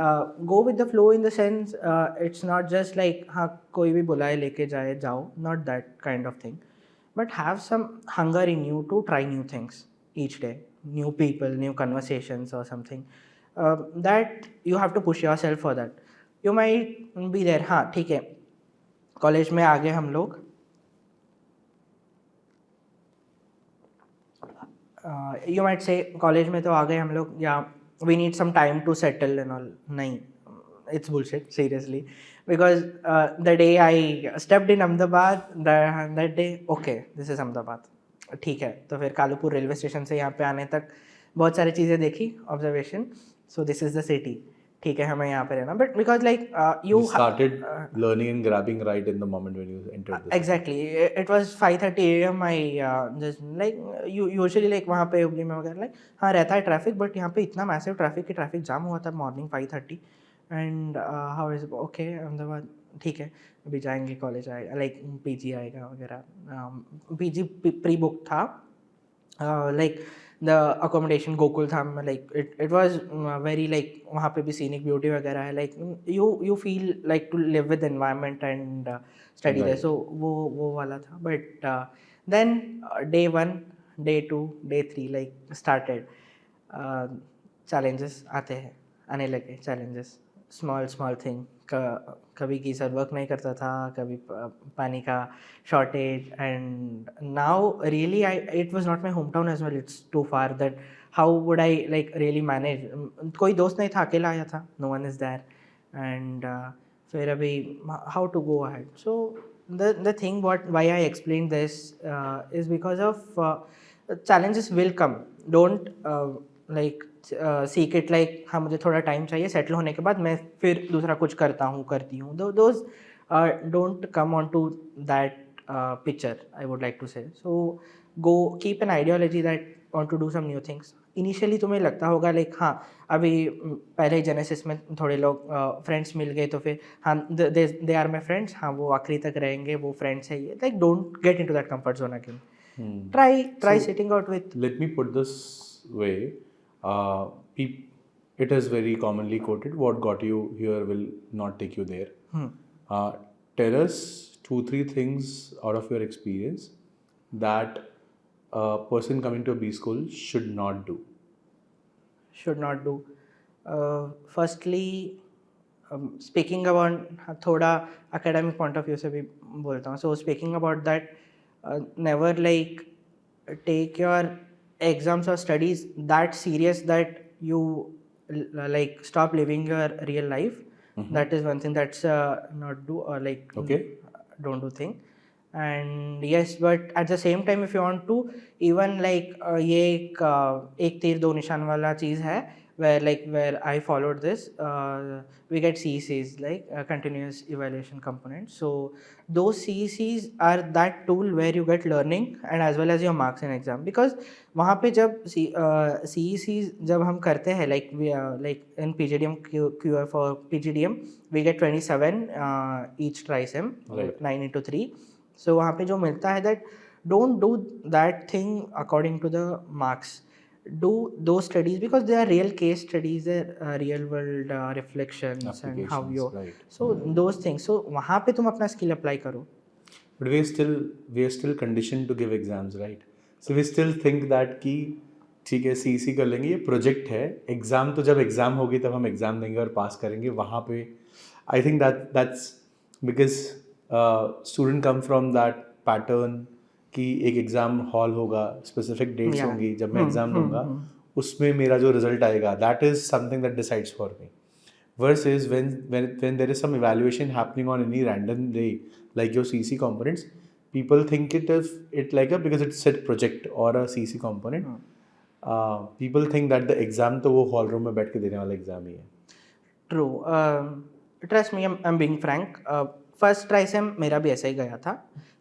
go with the flow in the sense, it's not just like हाँ कोई भी बुलाए लेके जाए जाओ, not that kind of thing. But have some hunger in you to try new things each day, new people, new conversations or something. That you have to push yourself for that. You might be there, हाँ ठीक है, college में आ गए हम लोग, you might say college में तो आ गए हम लोग, या we need some time to settle and all. नहीं, it's bullshit, seriously. Because the day I stepped in Ahmedabad, that day, okay, this is Ahmedabad, ठीक है, तो फिर कालूपुर रेलवे स्टेशन से यहाँ पे आने तक बहुत सारी चीज़ें देखी, observation, so this is the city. ठीक है हमें यहाँ पे रहना, but because like You started learning and grabbing right in the moment when you entered this. Exactly. It was 5:30 a.m. I just like you usually like वहाँ पे हुबली में वगैरह like हाँ रहता है ट्रैफिक, बट यहाँ पे इतना मैसिव ट्रैफिक कि ट्रैफिक जाम हुआ था morning 5:30 and how is okay Ahmedabad ठीक है अभी जाएंगे कॉलेज आएगा लाइक पीजी आएगा वगैरह पीजी प्री बुक था like the accommodation Gokul Dham में like it was very like वहाँ पे भी scenic beauty वगैरह है like you feel like to live with the environment and study there, so वो वाला था, but then day 1 day 2 day 3 like started challenges आने लगे challenges small thing कभी गीजर वर्क नहीं करता था, कभी पानी का shortage and now really it was not my home town as well, it's too far that how would I like really manage, कोई दोस्त नहीं था, अकेला आया था, no one is there and फिर अभी how to go ahead. So the thing why I explained this is because of challenges will come. Don't like seek it like हाँ मुझे थोड़ा टाइम चाहिए, सेटल होने के बाद मैं फिर दूसरा कुछ करती हूँ. Those don't come on to that picture I would like to say. So go keep an ideology that want to do some new things. Initially तुम्हें लगता होगा लाइक हाँ अभी पहले जेनेसिस में थोड़े लोग फ्रेंड्स मिल गए तो फिर हाँ दे आर माई फ्रेंड्स, हाँ वो आखिरी तक रहेंगे, वो फ्रेंड्स है ये, like don't get into that comfort zone again. Try sitting out with. Let me put this way. It is very commonly quoted, what got you here will not take you there. Tell us 2-3 things out of your experience that a person coming to a B school should not do. Firstly, speaking about थोड़ा academic point of view से भी बोलता हूँ. So speaking about that, never like take your exams or studies that serious that you like stop living your real life. That is one thing that's not do or like don't do thing. And yes, but at the same time if you want to even like ये एक तीर दो निशान वाला चीज़ है where I followed this, we get CECs like continuous evaluation components. So those CECs are that tool where you get learning and as well as your marks in exam, because वहाँ पे जब CECs जब हम करते हैं like in PGDM QR for PGDM we get 27 each trisem, 9 into 3. So वहाँ पे जो मिलता है that don't do that thing according to the marks. Do those studies because they are real case studies, real world reflections and how you so those things. So वहाँ पे तुम अपना skill apply करो. But we are still conditioned to give exams, right? So we still think that कि ठीक है CEC कर लेंगे, ये प्रोजेक्ट है, एग्जाम तो जब एग्जाम होगी तब हम एग्जाम देंगे और पास करेंगे. वहाँ पे I think that's because student come from that pattern कि एक एग्ज़ाम हॉल होगा, स्पेसिफिक डेट्स होंगी, जब मैं एग्ज़ाम दूंगा उसमें मेरा जो रिजल्ट आएगा that is something that decides for me. Versus when there is some evaluation happening on any random day like your CC components, people think it like because it's set project or a CC component. People think that the exam तो वो hall room में बैठ के देने वाला exam ही है. True. Trust me, I'm being frank. First trisem मेरा भी ऐसा ही गया था.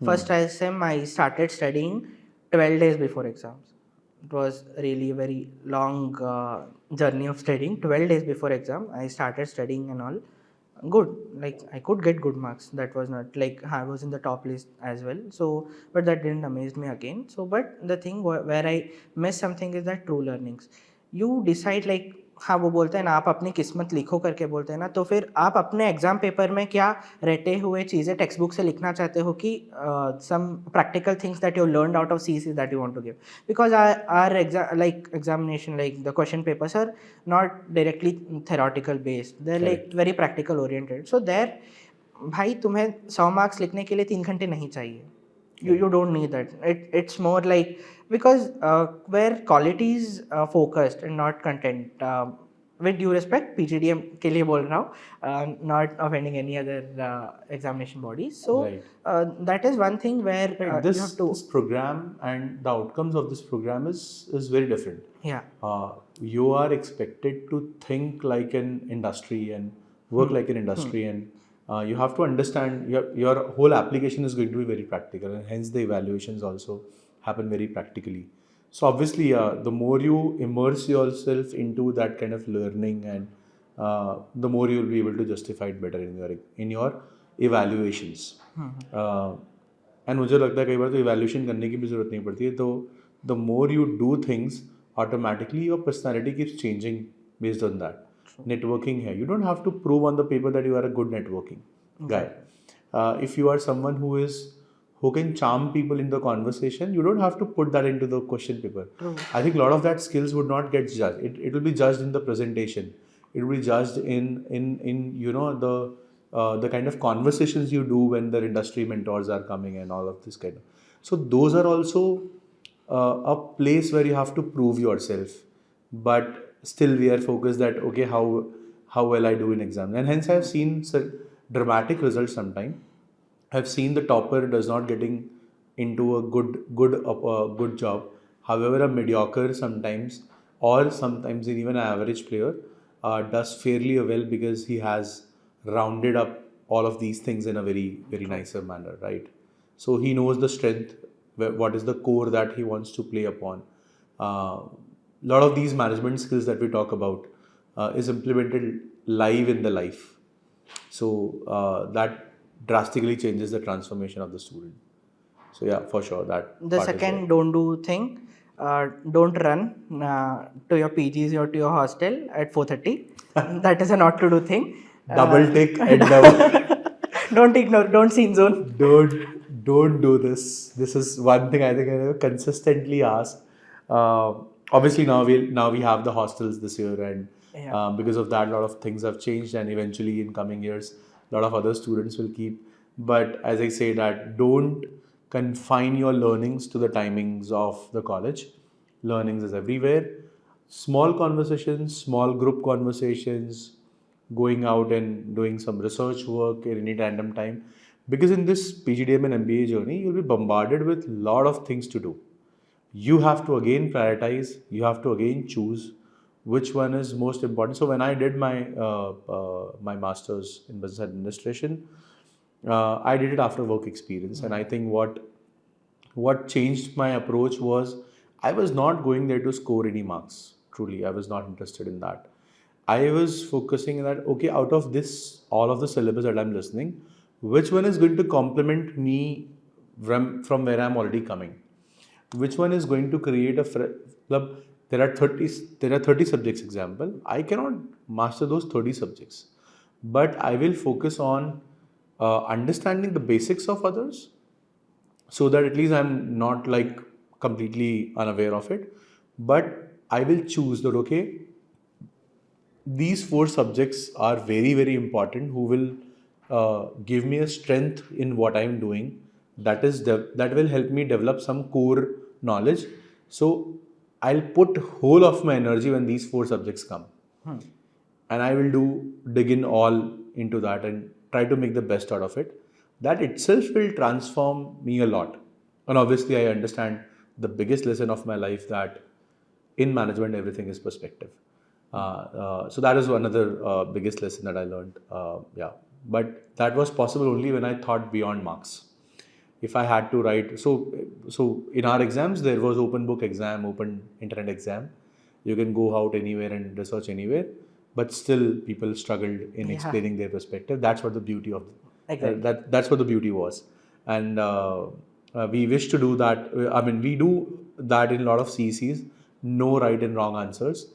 First trisem I started studying 12 days before exams. It was really a very long journey of studying. 12 days before exam I started studying and all. Good, like I could get good marks. That was not like I was in the top list as well. So but that didn't amaze me again. So but the thing where I missed something is that true learnings. You decide like हाँ वो बोलते हैं ना आप अपनी किस्मत लिखो करके बोलते हैं ना, तो फिर आप अपने एग्जाम पेपर में क्या रटे हुए चीज़ें टेक्स्ट बुक से लिखना चाहते हो कि some practical things that you learned out of CC that you want to give, because our examination like the question papers are not directly theoretical based, they are like very practical oriented. So there भाई तुम्हें 100 marks लिखने के लिए 3 घंटे नहीं चाहिए. You don't need that. It's more like because where quality is focused and not content. With due respect, PGDM के लिए बोल रहा हूँ, not offending any other examination bodies. So that is one thing where you have to. This program and the outcomes of this program is very different. Yeah. you are expected to think like an industry and work like an industry, and you have to understand your whole application is going to be very practical, and hence the evaluations also happen very practically. So obviously, the more you immerse yourself into that kind of learning, and the more you will be able to justify it better in your evaluations. And मुझे लगता है कई बार तो evaluation करने की भी ज़रूरत नहीं पड़ती है, तो the more you do things automatically your personality keeps changing based on that. Networking है, you don't have to prove on the paper that you are a good networking guy. If you are someone who can charm people in the conversation, you don't have to put that into the question paper. I think a lot of that skills would not get judged. It will be judged in the presentation. It will be judged in the kind of conversations you do when the industry mentors are coming and all of this kind of. So those are also a place where you have to prove yourself, but still we are focused that okay, how well I do in exam, and hence I have seen dramatic results sometimes. I've seen the topper does not getting into a good job. However, a mediocre sometimes, or sometimes even an average player, does fairly well because he has rounded up all of these things in a very very nicer manner, right? So he knows the strength, what is the core that he wants to play upon. A lot of these management skills that we talk about is implemented live in the life. So that drastically changes the transformation of the student. So yeah, for sure that The part is second there. don't do thing, don't run to your PGs or to your hostel at 4:30. That is a not to do thing. Double tick and double. Don't ignore, don't scene zone. Don't do this. This is one thing I think I have consistently asked. Obviously now we have the hostels this year, and because of that, a lot of things have changed, and eventually in coming years, a lot of other students will keep. But as I say, that don't confine your learnings to the timings of the college. Learnings is everywhere. Small conversations, small group conversations, going out and doing some research work at any random time. Because in this PGDM and MBA journey, you'll be bombarded with a lot of things to do. You have to again prioritize, you have to again choose which one is most important. So when I did my master's in business administration, I did it after work experience, and I think what changed my approach was I was not going there to score any marks. Truly, I was not interested in that. I was focusing on that, okay, out of this, all of the syllabus that I'm listening, which one is going to complement me from where I'm already coming? Which one is going to create there are 30 subjects example. I cannot master those 30 subjects, but I will focus on understanding the basics of others, so that at least I'm not like completely unaware of it. But I will choose that, okay, these 4 subjects are very very important, who will give me a strength in what I'm doing, that will help me develop some core knowledge. So I'll put whole of my energy when these 4 subjects come, and I will dig in all into that and try to make the best out of it. That itself will transform me a lot. And obviously I understand the biggest lesson of my life, that in management everything is perspective. So that is another biggest lesson that I learned. But that was possible only when I thought beyond marks. If I had to write, so in our exams there was open book exam, open internet exam. You can go out anywhere and research anywhere, but still people struggled in explaining their perspective. That's what the beauty of that's what the beauty was. And we wish to do that. I mean, we do that in a lot of CECs. No right and wrong answers.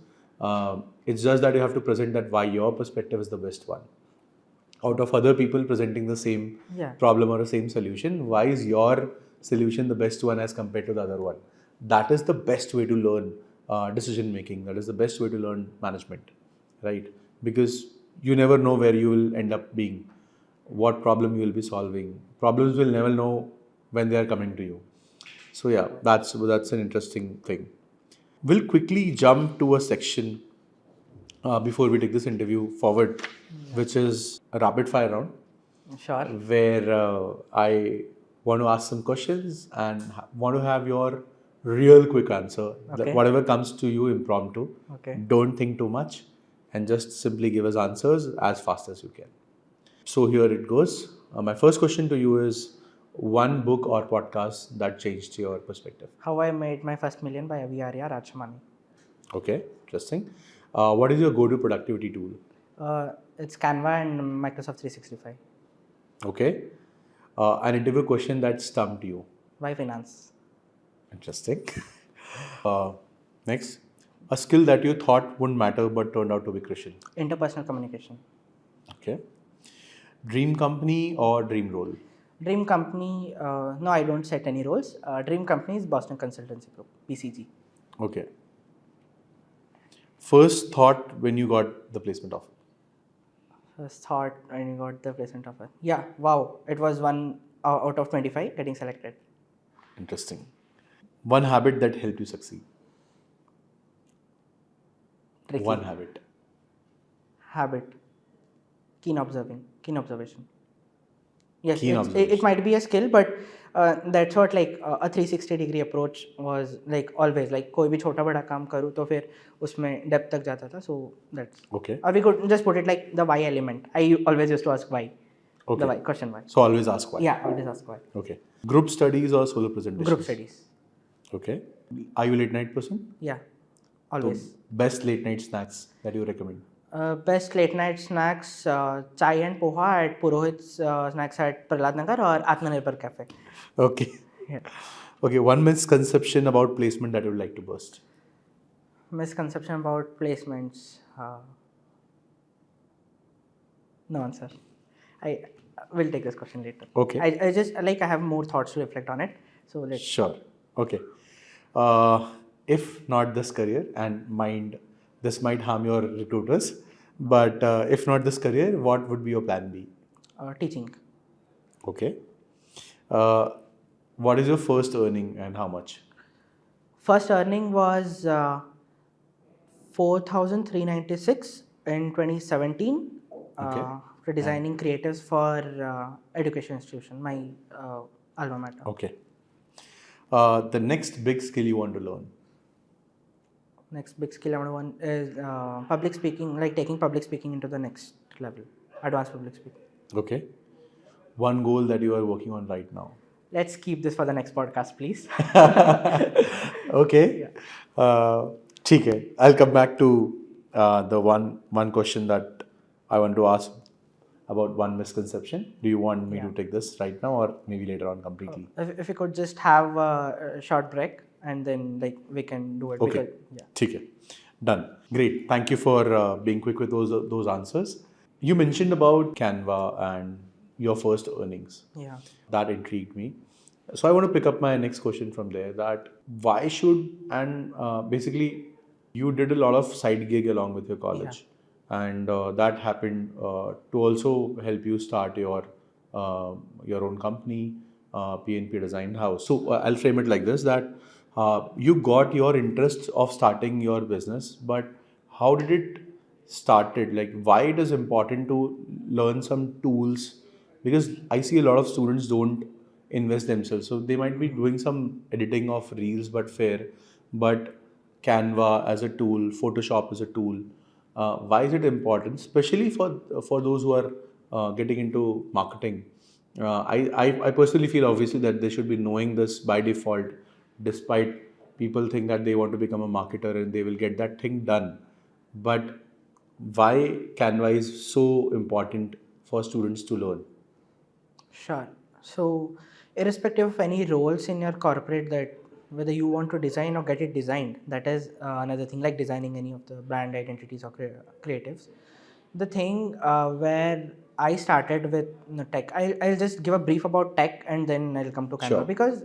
It's just that you have to present that why your perspective is the best one. Out of other people presenting the same problem or the same solution, why is your solution the best one as compared to the other one? That is the best way to learn decision making. That is the best way to learn management, right? Because you never know where you will end up being, what problem you will be solving. Problems will never know when they are coming to you. So yeah, that's an interesting thing. We'll quickly jump to a section before we take this interview forward, which is a rapid fire round. Sure. Where I want to ask some questions and want to have your real quick answer. Okay. Whatever comes to you impromptu. Okay. Don't think too much and just simply give us answers as fast as you can. So here it goes. My first question to you is one book or podcast that changed your perspective. How I Made My First Million by Avi Arya Rajamani. Okay, interesting. What is your go-to productivity tool? It's Canva and Microsoft 365. Okay. An interview question that stumped you. Why finance? Interesting. Next, a skill that you thought wouldn't matter but turned out to be crucial. Interpersonal communication. Okay. Dream company or dream role? Dream company, no, I don't set any roles. Dream company is Boston Consultancy Group, BCG. Okay. First thought when you got the placement offer? First thought when you got the placement offer. Yeah, wow. It was 1 out of 25 getting selected. Interesting. One habit that helped you succeed? Tricky. One habit. Habit. Keen observation. Yes, Keen it observation. might be a skill, but that's what like a 360-degree approach was like always. Like कोई भी छोटा बड़ा काम करूँ तो फिर उसमें depth तक जाता था. So that's. Okay. Or we could just put it like the why element. I always used to ask why. Okay. The why, question why. So always ask why. Yeah, always ask why. Okay. Group studies or solo presentations? Group studies. Okay. Are you late night person? Yeah, always. So, best late night snacks that you recommend? Best late night snacks, chai and poha at Purohit's snacks at Prahlad Nagar or Atmanirbhar Cafe. Okay. Yeah. Okay. One misconception about placement that you would like to burst? Misconception about placements. No answer. I will take this question later. Okay. I just like I have more thoughts to reflect on it. So let's. Sure. Okay. If not this career, and mind, this might harm your recruiters, but if not this career, what would be your plan B? Teaching. Okay. What is your first earning and how much? First earning was 4,396 in 2017 Okay. for designing creatives for education institution, my alma mater. Okay. The next big skill you want to learn? Next big skill I want is public speaking, like taking public speaking into the next level, advanced public speaking. Okay. One goal that you are working on right now? Let's keep this for the next podcast, please. Okay. ठीक है. I'll come back to the one question that I want to ask about one misconception. Do you want me to take this right now or maybe later on completely? If we could just have a short break and then like we can do it. Okay. Because, yeah. ठीक है. Done. Great. Thank you for being quick with those answers. You mentioned about Canva and your first earnings. Yeah. That intrigued me. So I want to pick up my next question from there. That why should basically you did a lot of side gig along with your college, and that happened to also help you start your own company, PNP Design House. So I'll frame it like this: that you got your interest of starting your business, but how did it started? Like why it is important to learn some tools? Because I see a lot of students don't invest themselves, so they might be doing some editing of reels, but Canva as a tool, Photoshop as a tool. Why is it important, especially for those who are getting into marketing? I personally feel obviously that they should be knowing this by default, despite people think that they want to become a marketer and they will get that thing done. But why Canva is so important for students to learn? Sure. So, irrespective of any roles in your corporate, that whether you want to design or get it designed, that is another thing, like designing any of the brand identities or creatives. The thing where I started with tech, I'll just give a brief about tech and then I'll come to Canva. Sure. Because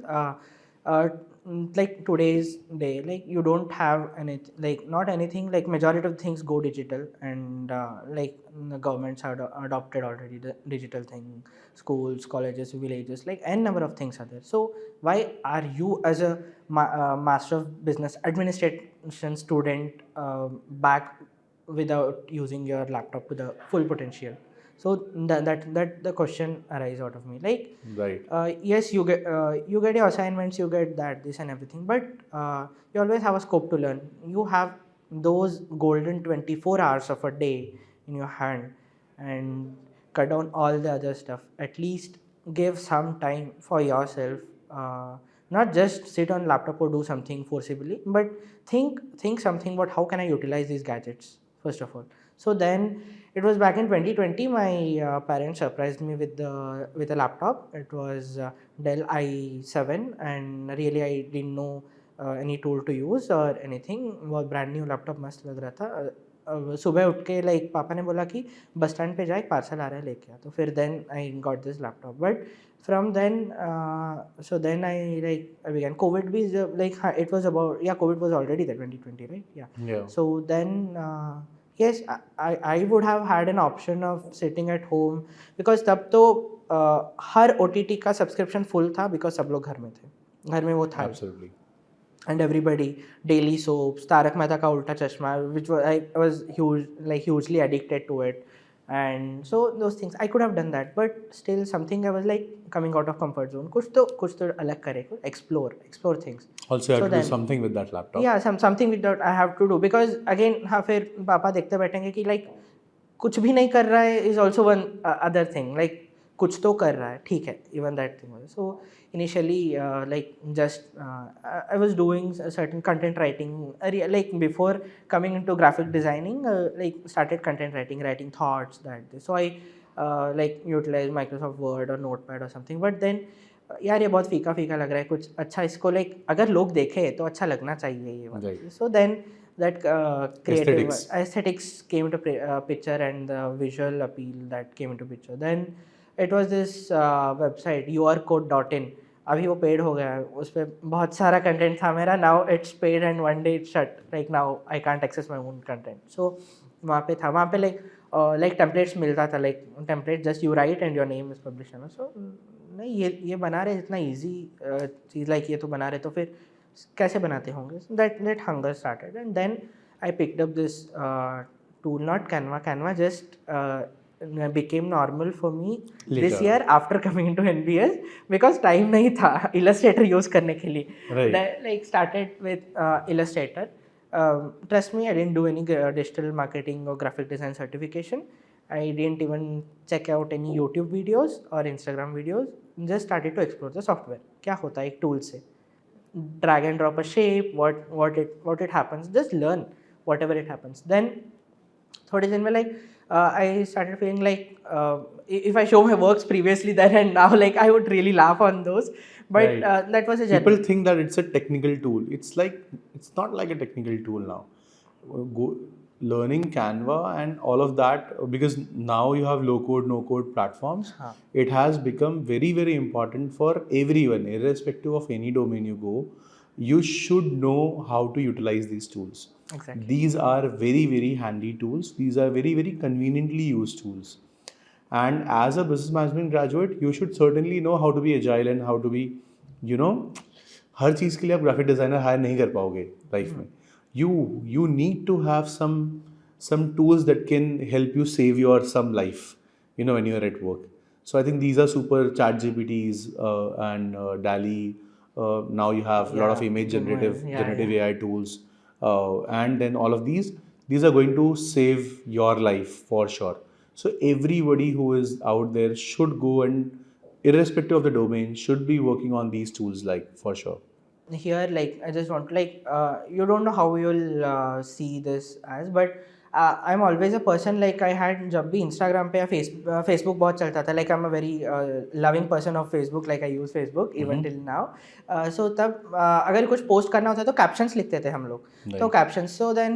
like today's day, like you don't have any, like not anything, like majority of things go digital, and like the governments have adopted already the digital thing, schools, colleges, villages, like n number of things are there. So why are you as a master of business administration student back without using your laptop to the full potential? So that the question arises out of me, like, Right. yes, you get your assignments, you get that, this and everything, but you always have a scope to learn. You have those golden 24 hours of a day in your hand, and cut down all the other stuff. At least give some time for yourself. Not just sit on laptop or do something forcibly, but think something about how can I utilize these gadgets first of all. So then it was back in 2020. My parents surprised me with a laptop. It was Dell i7, and really I didn't know any tool to use or anything. वो brand new laptop मस्त लग रहा था. सुबह उठ के like पापा ने बोला कि बस स्टैंड पे जाए, पार्सल आ रहा है लेके आ. तो फिर then I got this laptop. But from then so then I began. COVID be like it was about, yeah, COVID was already there 2020, right? Yeah. So then yes, I would have had an option of sitting at home, because तब तो हर OTT का subscription full था, because सब लोग घर में थे, घर में वो था. Absolutely. And everybody, daily soaps, Tarak Mehta ka Ulta Chashma, which I was hugely addicted to it. And so those things I could have done that, but still something I was like coming out of comfort zone. कुछ तो अलग करे, explore things. Also, you have So to do then, something with that laptop. yeah, something with that I have to do, because again हाँ फिर पापा देखते बैठेंगे कि like कुछ भी नहीं कर रहा है is also one other thing. Like कुछ तो कर रहा है, ठीक है, even that thing. So initially like just I was doing a certain content writing, like before coming into graphic designing, like started content writing thoughts that. So I like utilized Microsoft Word or Notepad or something. But then यार ये बहुत फीका लग रहा है, कुछ अच्छा इसको like अगर लोग देखें तो अच्छा लगना चाहिए ये वाला. Right. So then that creative Aesthetics came into picture, and the visual appeal that came into picture. Then it was this website yourcode.in. अभी वो पेड हो गया है, उस पर बहुत सारा कंटेंट था मेरा. Now it's paid and one day it's shut. Like now I can't access my own content. So वहाँ पे था, वहाँ पे लाइक टेम्पलेट्स मिलता था, like template just you write and your name is publish. So नहीं, ये बना रहे इतना ईजी चीज़, लाइक ये तो बना रहे, तो फिर कैसे बनाते होंगे. That hunger started, and then I picked up this tool, not Canva just became normal for me Later. this year after coming into NBS, because time नहीं था Illustrator use करने के लिए. Right. Like started with Illustrator. Trust me, I didn't do any digital marketing or graphic design certification. I didn't even check out any YouTube videos or Instagram videos. Just started to explore the software. क्या होता है एक tool से. Drag and drop a shape, what it happens. Just learn whatever it happens. Then थोड़े दिन में like I started feeling like if I show my works previously then and now, like I would really laugh on those. But Right. that was a journey. People think that it's a technical tool. It's not like a technical tool now. Learning Canva and all of that, because now you have low code, no code platforms. It has become very, very important for everyone, irrespective of any domain you go. You should know how to utilize these tools. Exactly. These are very, very handy tools. These are very, very conveniently used tools. And as a business management graduate, you should certainly know how to be agile and how to be, हर चीज़ के लिए आप graphic designer higher नहीं कर पाओगे life में. You need to have some tools that can help you save your some life, when you're at work. So I think these are super ChatGPTs and DALL-E. Now you have a lot of image generative AI tools. And then all of these are going to save your life for sure. So everybody who is out there should go, and irrespective of the domain, should be working on these tools, like for sure. Here, like I just want to, like you don't know how you'll see this as, but I'm always a person, like I had जब भी Instagram पे या Facebook बहुत चलता था, like I'm a very loving person of Facebook, like I use Facebook even till now. So तब अगर कुछ पोस्ट करना होता तो captions लिखते थे हम लोग. तो captions. So then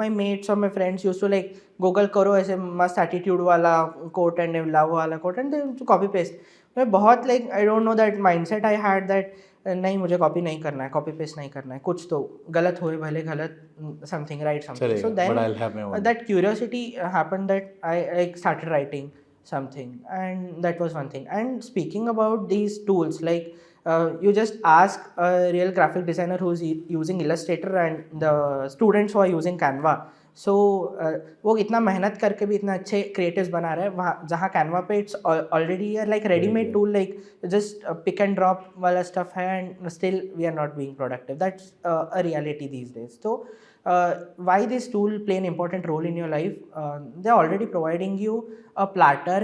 my mates or my friends used to like Google करो ऐसे मस्त attitude वाला quote and love वाला quote and then copy paste. मैं बहुत like I don't know that mindset I had that नहीं मुझे कॉपी नहीं करना है, कॉपी पेस्ट नहीं करना है, कुछ तो गलत होए भले गलत, something right something. So then that curiosity happened that I started writing something, and that was one thing. And speaking about these tools, like you just ask a real graphic designer who's using Illustrator and the students who are using Canva, सो वो इतना मेहनत करके भी इतना अच्छे creatives बना रहा है, वहाँ जहाँ कैनवा पे it's already like readymade tool, like just pick and drop वाला स्टफ है, and still we are not being productive. That's a reality these days. So why this tool play an important role in your life? They're already providing you a platter,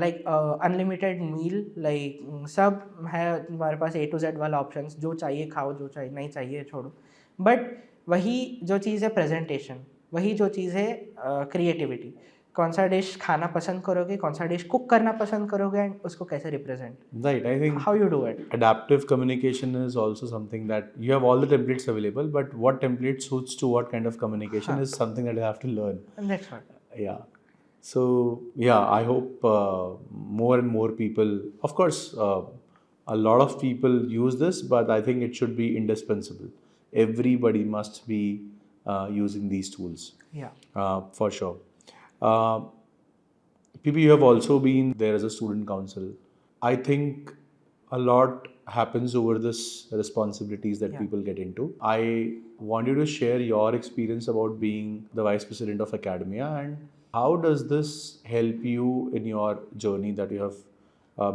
like unlimited meal, like सब है तुम्हारे पास A to Z वाला options, जो चाहिए खाओ, जो चाहिए नहीं चाहिए छोड़ो. बट वही जो चीज़ है प्रेजेंटेशन, वही जो चीज़ है क्रिएटिविटी, कौन सा डिश खाना पसंद करोगे, कौन सा डिश कुक करना पसंद करोगे, एंड उसको कैसे represent. Right. I think how you do it. adaptive communication is also something that you have all the templates available, but what template suits to what kind of communication is something that you have to learn. And that's what. Yeah. So yeah, I hope more and more people, of course, a lot of people use this, but I think it should be indispensable. Everybody must be using these tools. Yeah. For sure. PP, you have also been there as a student council. I think a lot happens over this responsibilities that people get into. I want you to share your experience about being the vice president of academia, and how does this help you in your journey that you have,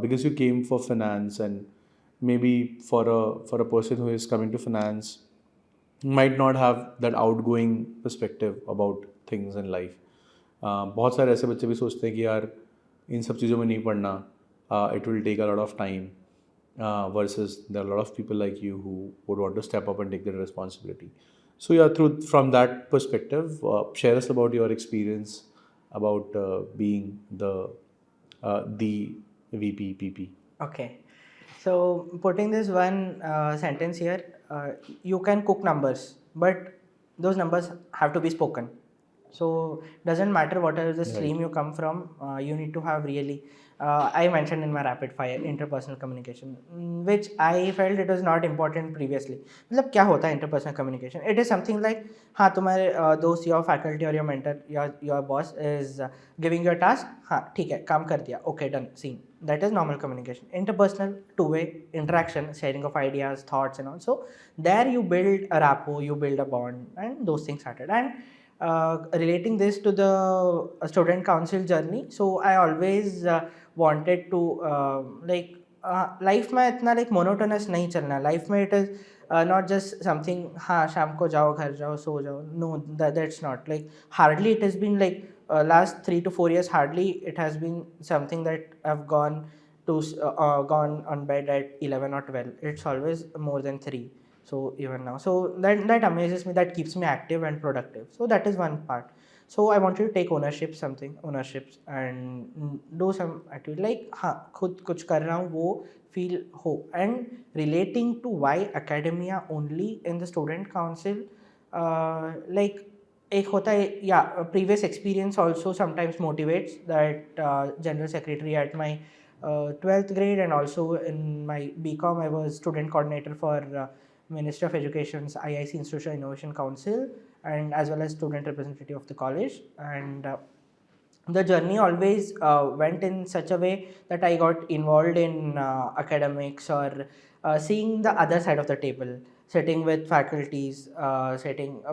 because you came for finance, and maybe for a person who is coming to finance might not have that outgoing perspective about things in life. बहुत सारे ऐसे बच्चे भी सोचते हैं कि यार इन सब चीज़ों में नहीं पढ़ना, it will take a lot of time, versus there are a lot of people like you who would want to step up and take the responsibility. So yeah, from that perspective, share us about your experience about being the VP PP. Okay. So putting this one sentence here, you can cook numbers, but those numbers have to be spoken. So doesn't matter whatever the stream you come from, you need to have really, I mentioned in my rapid fire interpersonal communication, which I felt it was not important previously. मतलब क्या होता है interpersonal communication? It is something like, हाँ तुम्हारे दोस्त, your faculty or your mentor, your boss is giving you a task, हाँ ठीक है काम कर दिया, okay done, scene. That is normal communication. Interpersonal, two-way interaction, sharing of ideas, thoughts and all. So there you build a rapport, you build a bond, and those things started. And relating this to the student council journey, so I always wanted to life में इतना like monotonous नहीं चलना. Life में it is not just something, हाँ शाम को जाओ घर जाओ सो जाओ. No, that's not, like hardly it has been like last 3 to 4 years, hardly it has been something that I've gone on bed at 11 or 12. It's always more than 3. So even now, so that amazes me, that keeps me active and productive. So that is one part. So I wanted to take ownerships and do some activity like हाँ खुद कुछ कर रहा हूँ वो feel हो. And relating to why academia only in the student council, like एक होता है, yeah, previous experience also sometimes motivates. That general secretary at my 12th grade, and also in my BCom I was student coordinator for Ministry of Education's IIC Institutional Innovation Council, and as well as student representative of the college. And the journey always went in such a way that I got involved in academics, or seeing the other side of the table, sitting with faculties,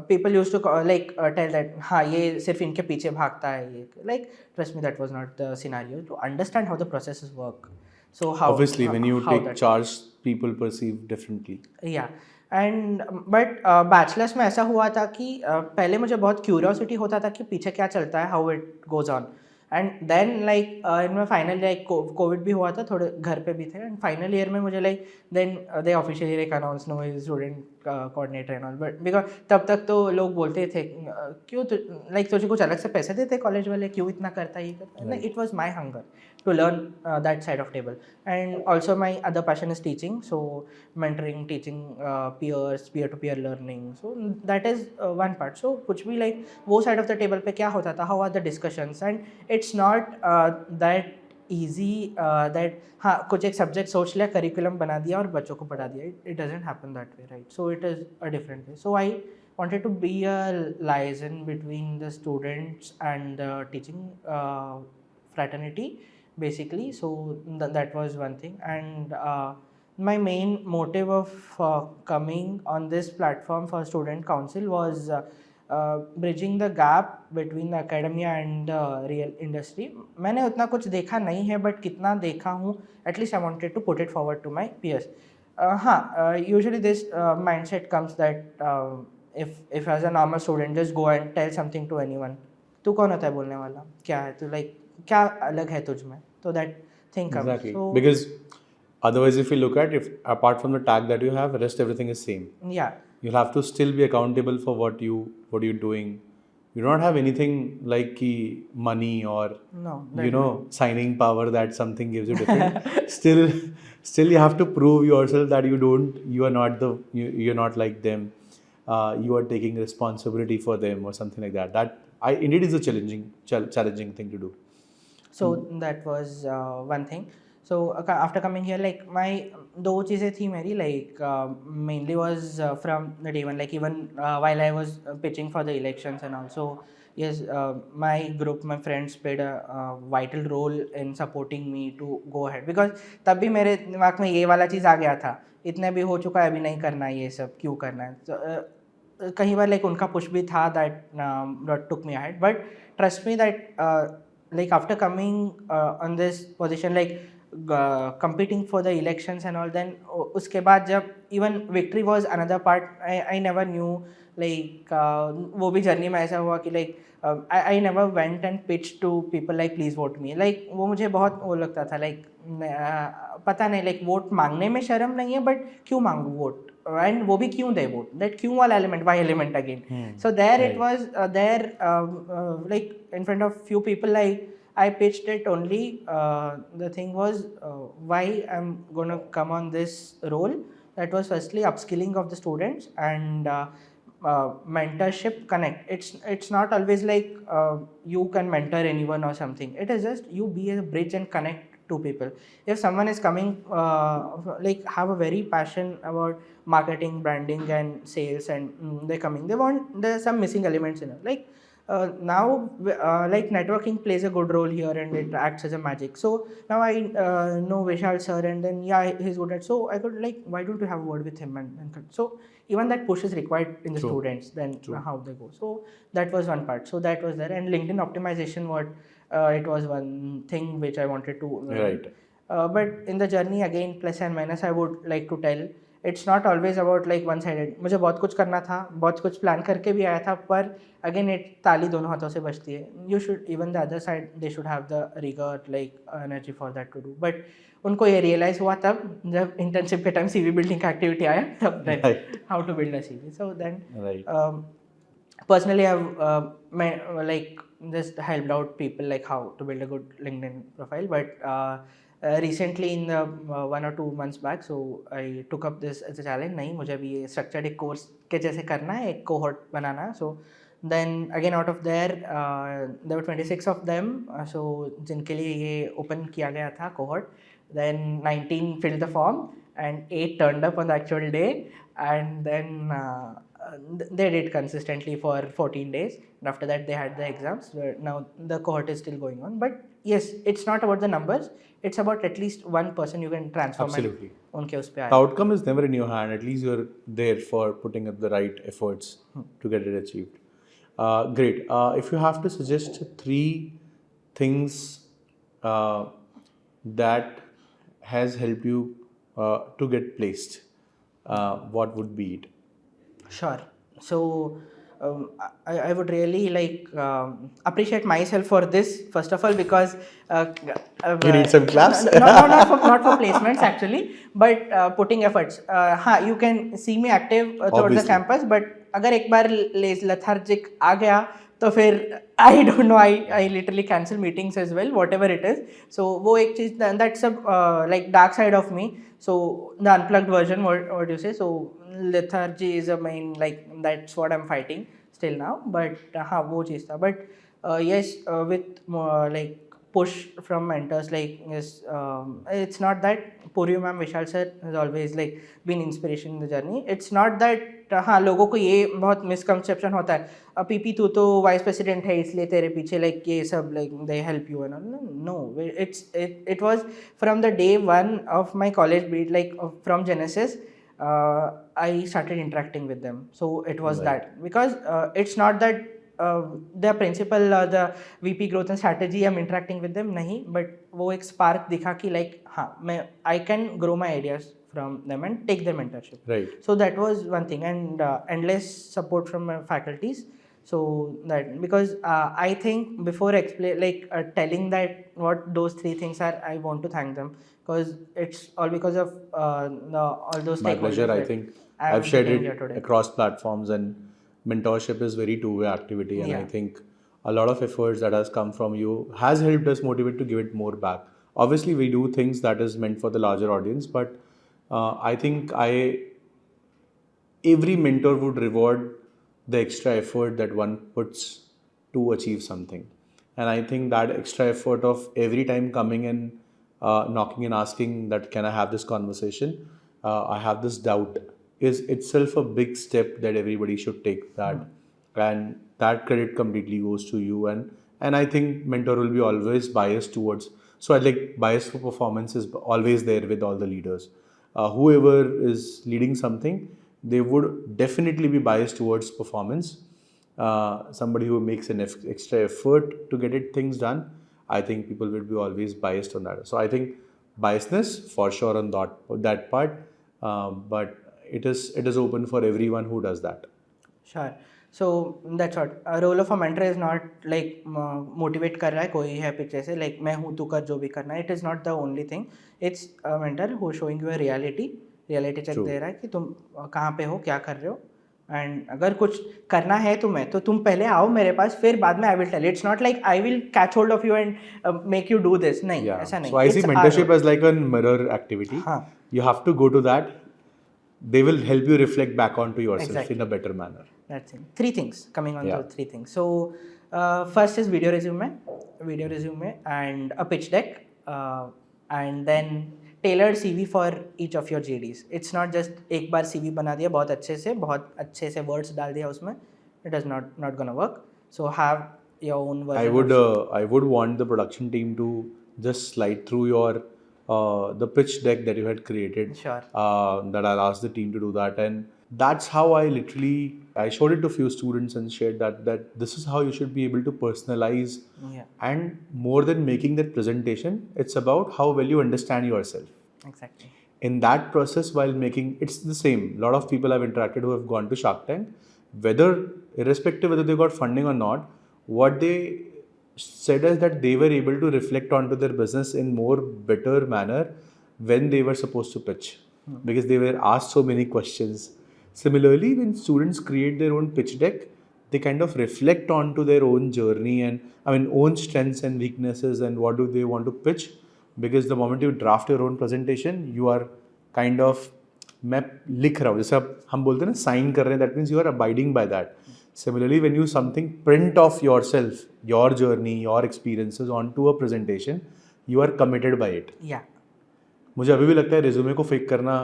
people used to tell that हाँ ये सिर्फ इनके पीछे भागता है ये, like trust me, that was not the scenario. To understand how the processes work. So how obviously when you take charge, people perceive differently. Yeah. And but bachelors में ऐसा हुआ था कि पहले मुझे बहुत क्यूरियोसिटी होता था कि पीछे क्या चलता है, how it goes on. And then like इनमें फाइनल लाइक कोविड भी हुआ था, थोड़े घर पे भी थे. एंड फाइनल ईयर में मुझे like then they officially like announce no is student coordinator and all. But because तब तक तो लोग बोलते थे क्यों लाइक तुझे कुछ अलग से पैसे देते कॉलेज वाले, क्यों इतना करता है ये करता है. It was my hunger to learn that side of table. And also my other passion is teaching, so mentoring, teaching peers, peer-to-peer learning. So that is one part. So कुछ भी like वो side of the table पे क्या होता था, how are the discussions, and it's not that easy that हाँ कुछ एक subject सोच लिया, curriculum बना दिया और बच्चों को पढ़ा दिया. It doesn't happen that way, right? So it is a different way. So I wanted to be a liaison between the students and the teaching fraternity, basically. So that was one thing. And my main motive of coming on this platform for student council was bridging the gap between the academia and the real industry. मैंने उतना कुछ देखा नहीं है, but कितना देखा हूँ, at least I wanted to put it forward to my peers. हाँ, usually this mindset comes that if as a normal student just go and tell something to anyone, तू कौन होता है बोलने वाला, क्या है तू, लाइक क्या अलग है तुझ में, तो that thing comes. Exactly. So, Because otherwise, if you look at, if apart from the tag that you have, rest everything is same. yeah, You'll have to still be accountable for what you're doing. You don't have anything like ki money or no, signing power that something gives you different. still you have to prove yourself that you're not like them. You are taking responsibility for them or something like that. That indeed is a challenging thing to do. so that was one thing. So after coming here, like my दो चीज़ें थी मेरी, like mainly was from the day one, like even while I was pitching for the elections and also, yes, my group, my friends played a vital role in supporting me to go ahead, because तब भी मेरे दिमाग में ये वाला चीज़ आ गया था, इतने भी हो चुका है, अभी नहीं करना है ये सब, क्यों करना है. So, कहीं बार like उनका push भी था that took me ahead, but trust me that like after coming on this position, like competing for the elections and all, then उसके बाद जब even victory was another part, I never knew, like वो भी journey में ऐसा हुआ कि like I never went and pitched to people like please vote me, like वो मुझे बहुत वो लगता था, like पता नहीं, like वोट मांगने में शर्म नहीं है, बट क्यों मांगू वोट, एंड वो भी क्यों दे वोट, दैट क्यों वाला element, why element again. So there it was there like in front of few people, like I pitched it only. The thing was why I'm gonna come on this role. That was firstly upskilling of the students and mentorship connect. It's not always like you can mentor anyone or something. It is just you be a bridge and connect to people. If someone is coming like have a very passion about marketing, branding and sales, and they're coming, there's some missing elements in it, like now like networking plays a good role here and it acts as a magic. So now I know Vishal sir, and then yeah, he's good at, so I could like, why don't you have a word with him, and so even that push is required in the students, then how they go. So that was one part, so that was there. And LinkedIn optimization, what it was one thing which I wanted to right. But in the journey, again, plus and minus, I would like to tell, it's not always about like one sided. मुझे बहुत कुछ करना था, बहुत कुछ plan करके भी आया था, पर again it ताली दोनों हाथों से बजती है. You should, even the other side, they should have the rigor, like energy for that to do. But उनको ये realize हुआ तब जब internship के टाइम CV building का activity आया, तब then how to build a CV. So then personally I've like just helped out people like how to build a good LinkedIn profile. But recently in the 1 or 2 months back, so I took up this as a challenge. नहीं, मुझे अभी ये structured एक course के जैसे करना है, एक cohort बनाना है. So then again out of there there were 26 of them, so जिनके लिए ये open किया गया था cohort. Then 19 filled the form and 8 turned up on the actual day, and then they did consistently for 14 days, and after that they had the exams. Now the cohort is still going on, but yes, it's not about the numbers, it's about at least one person you can transform. Absolutely. उनके उस पे आए. The outcome is never in your hand. At least you're there for putting up the right efforts to get it achieved. Great. If you have to suggest 3 things that has helped you to get placed, what would be it? Sure. So I would really like appreciate myself for this, first of all, because You need some claps? not for placements actually, but putting efforts. You can see me active towards the campus, but अगर एक बार lethargic आ गया तो फिर I don't know, I literally cancel meetings as well, whatever it is. So वो एक चीज़, that's a like dark side of me. So the unplugged version, what you say. So lethargy is a main, like that's what I'm fighting still now. But हाँ वो चीज़ था. But yes, with like push from mentors, like yes, it's not that Puri ma'am, Vishal sir has always like been inspiration in the journey. It's not that हाँ लोगों को ये बहुत misconception होता है, पीपी तू तो वाइस प्रेसिडेंट है इसलिए तेरे पीछे like ये सब like they help you and all. No, it was from the day one of my college beat, like from Genesis. I started interacting with them. So it was Right. that, because it's not that the principal or the VP growth and strategy I'm interacting with them, नहीं, but वो एक spark दिखा कि like हाँ मैं I can grow my ideas from them and take their mentorship. Right. So that was one thing, and endless support from my faculties. So that, because I think before telling that what those three things are, I want to thank them, because it's all because of all those My pleasure. stakeholders I that think I'm I've shared sitting here it today. across platforms, and mentorship is very two-way activity. And I Yeah. think a lot of efforts that has come from you has helped us motivate to give it more back. Obviously, we do things that is meant for the larger audience, but I think every mentor would reward the extra effort that one puts to achieve something. And I think that extra effort of every time coming and knocking and asking that, can I have this conversation? I have this doubt, is itself a big step that everybody should take that. And that credit completely goes to you. And I think mentor will be always biased towards, so I like bias for performance is always there with all the leaders. Whoever is leading something, they would definitely be biased towards performance. Somebody who makes an extra effort to get it things done, I think people will be always biased on that. So I think biasness for sure on that part, but it is open for everyone who does that. Sure. So that's what a role of a mentor is, not like motivate कर रहा है कोई है पीछे से, like मैं हूँ तू कर जो भी करना है. It is not the only thing. It's a mentor who is showing you a reality check True. दे रहा है कि तुम कहाँ पे हो, क्या कर रहे हो, एंड अगर कुछ करना है तुम्हें तो तुम पहले आओ मेरे पास, फिर बाद में I will tell. It's not like I will catch hold of you and make you do this. नहीं, Yeah. ऐसा नहीं. So I see It's our mentorship role. as like a mirror activity. हाँ. You have to go to that. They will help you reflect back onto yourself Exactly. in a better manner. That's it. Three things coming on Yeah. the three things. So first is video resume and a pitch deck, and then tailored CV for each of your JDs. It's not just एक बार CV बना दिया बहुत अच्छे से words डाल दिया उसमें. It is not gonna work. So have your own version. I would want the production team to just slide through your the pitch deck that you had created. Sure. That I'll ask the team to do that, and that's how I showed it to a few students and shared that this is how you should be able to personalize. Yeah. And more than making that presentation, it's about how well you understand yourself. Exactly. In that process, while making, it's the same. A lot of people I've interacted who have gone to Shark Tank, irrespective whether they got funding or not, what they said is that they were able to reflect onto their business in more better manner when they were supposed to pitch, because they were asked so many questions. Similarly, when students create their own pitch deck, they kind of reflect onto their own journey and own strengths and weaknesses and what do they want to pitch. Because the moment you draft your own presentation, you are kind of, मैं लिख रहा हूँ, जैसे अब हम बोलते हैं ना साइन कर रहे हैं, that means you are abiding by that. Similarly, when you something print of yourself, your journey, your experiences onto a presentation, you are committed by it. Yeah. मुझे अभी भी लगता है रिज्यूमे को फेक करना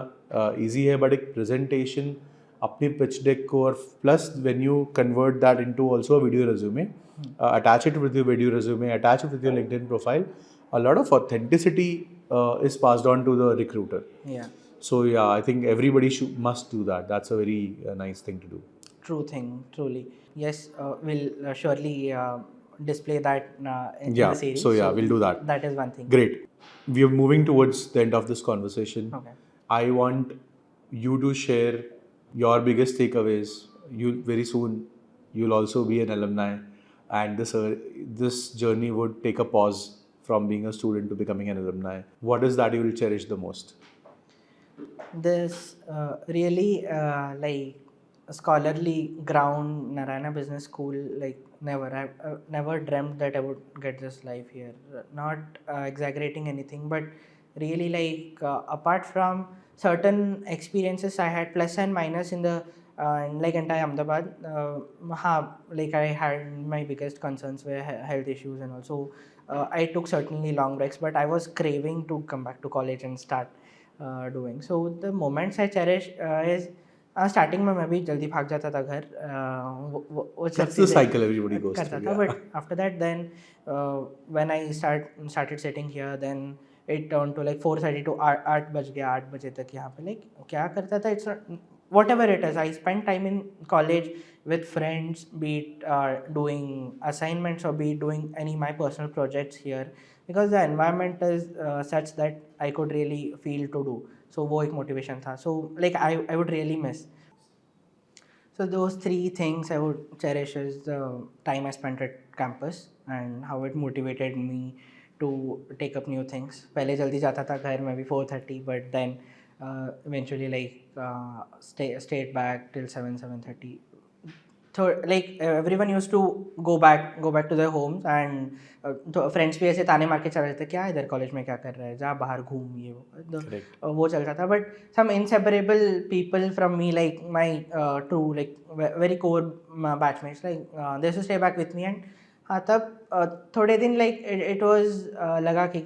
ईजी है, बट एक presentation अपनी पिच डेक को, और plus when you convert that into also a video resume, attach it with your video resume, attach it with your LinkedIn profile, a lot of authenticity is passed on to the recruiter. Yeah. So yeah, I think everybody must do that. That's a very nice thing to do. True thing, truly. Yes, we'll surely display that in Yeah. the series. So yeah, we'll do that. That is one thing. Great. We are moving towards the end of this conversation. Okay. I want you to share your biggest takeaways. Very soon you'll also be an alumni, and this journey would take a pause from being a student to becoming an alumni. What is that you will cherish the most? This really like scholarly ground, Narayana Business School, like I've never dreamt that I would get this life here. Not exaggerating anything, but really like apart from certain experiences I had, plus and minus in the in like entire Ahmedabad, like I had my biggest concerns were health issues, and also I took certainly long breaks, but I was craving to come back to college and start doing. So the moments I cherish is starting में मैं भी जल्दी भाग जाता था घर, वो That's the cycle everybody goes करता through. था. Yeah. But after that, then when I started sitting here, then it turned to like 4:30 to 8 बज गया 8 बजे तक यहाँ पे like क्या करता था, it's not whatever it is. I spent time in college with friends, be it doing assignments or be it doing any my personal projects here, because the environment is such that I could really feel to do. So वो एक motivation था. So like I would really miss. So those three things I would cherish is the time I spent at campus and how it motivated me to take up new things. पहले जल्दी जाता था घर में भी 4:30, but then eventually like stayed back till 7:30. So like everyone used to go back to their homes and तो friends भी ऐसे ताने मार के चले जाते, क्या इधर कॉलेज में क्या कर रहा है, जा बाहर घूम, ये वो चलता था. But some inseparable people from me, like my true like very core batchmates, like they used to stay back with me. And हाँ तब थोड़े दिन like it was लगा कि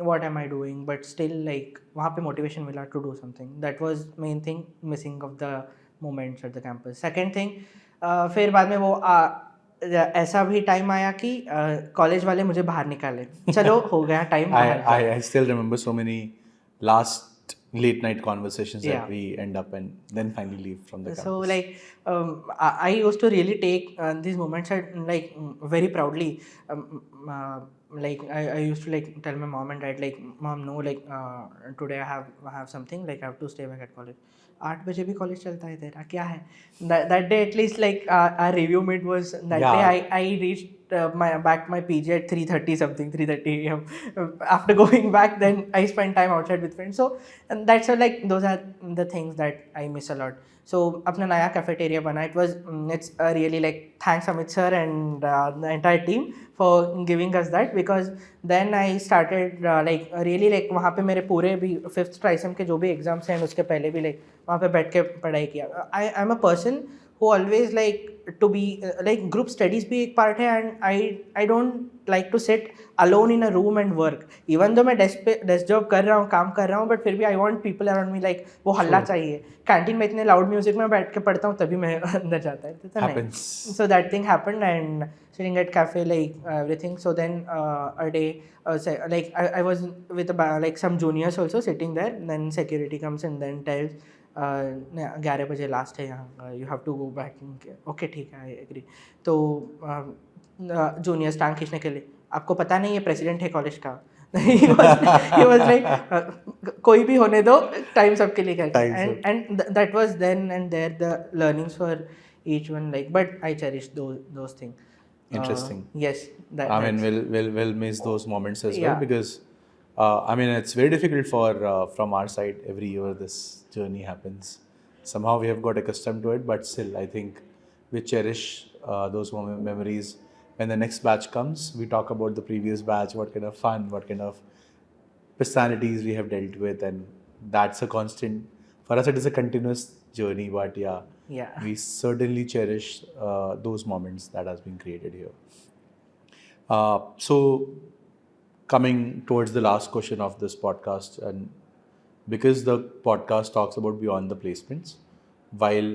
what am I doing, but still like वहाँ पे motivation मिला to do something. That was main thing missing of the moments at the campus. Second thing, फिर बाद में वो ऐसा भी टाइम आया कि कॉलेज वाले मुझे बाहर निकाले, चलो हो गया time. I still remember so many last late night conversations that we end up and then finally leave from the campus. So like I used to really take these moments like very proudly. Like I used to like tell my mom and dad like, mom, no, like today I have something, like I have to stay back at college. 8 बजे भी college चलता है तेरा, क्या है. That day at least like our review meet was that day. I reached my PG at 3:30 something, 3:30 AM. After going back, then I spent time outside with friends. So and that's like those are the things that I miss a lot. So अपना नया cafeteria बना. It's really like thanks Amit sir and the entire team for giving us that, because then I started like really like वहाँ पे मेरे पूरे भी 5th ट्राइसेम के जो भी एग्जाम्स हैं उसके पहले भी like वहाँ पे बैठ के पढ़ाई किया. I'm a person who always like to be like group studies भी एक part है, and I don't like to sit alone in a room and work. Even though मैं desk job कर रहा हूँ, काम कर रहा हूँ, but फिर भी I want people around me, like वो हल्ला चाहिए. कैंटीन में इतने लाउड म्यूजिक में बैठ के पढ़ता हूँ तभी मैं अंदर जाता है. So that thing happened, and sitting at cafe like everything. So then a day like I was with like some juniors also sitting there, and then security comes and then tells 11 बजे last है यहाँ, you have to go back. Okay ठीक है, I agree. तो juniors टांग खींचने के लिए, आपको पता नहीं है प्रेसिडेंट है कॉलेज का. he was like कोई भी होने दो, टाइम सबके लिए कहते हैं. And that was then and there the learnings for each one, like, but I cherish those things. Interesting. Yes, I mean we'll miss those moments as well, because I mean it's very difficult for from our side. Every year this journey happens. Somehow we have got accustomed to it, but still I think we cherish those memories. When the next batch comes, we talk about the previous batch, what kind of fun, what kind of personalities we have dealt with, and that's a constant. For us, it is a continuous journey, but we certainly cherish those moments that has been created here. So, coming towards the last question of this podcast, and because the podcast talks about beyond the placements, while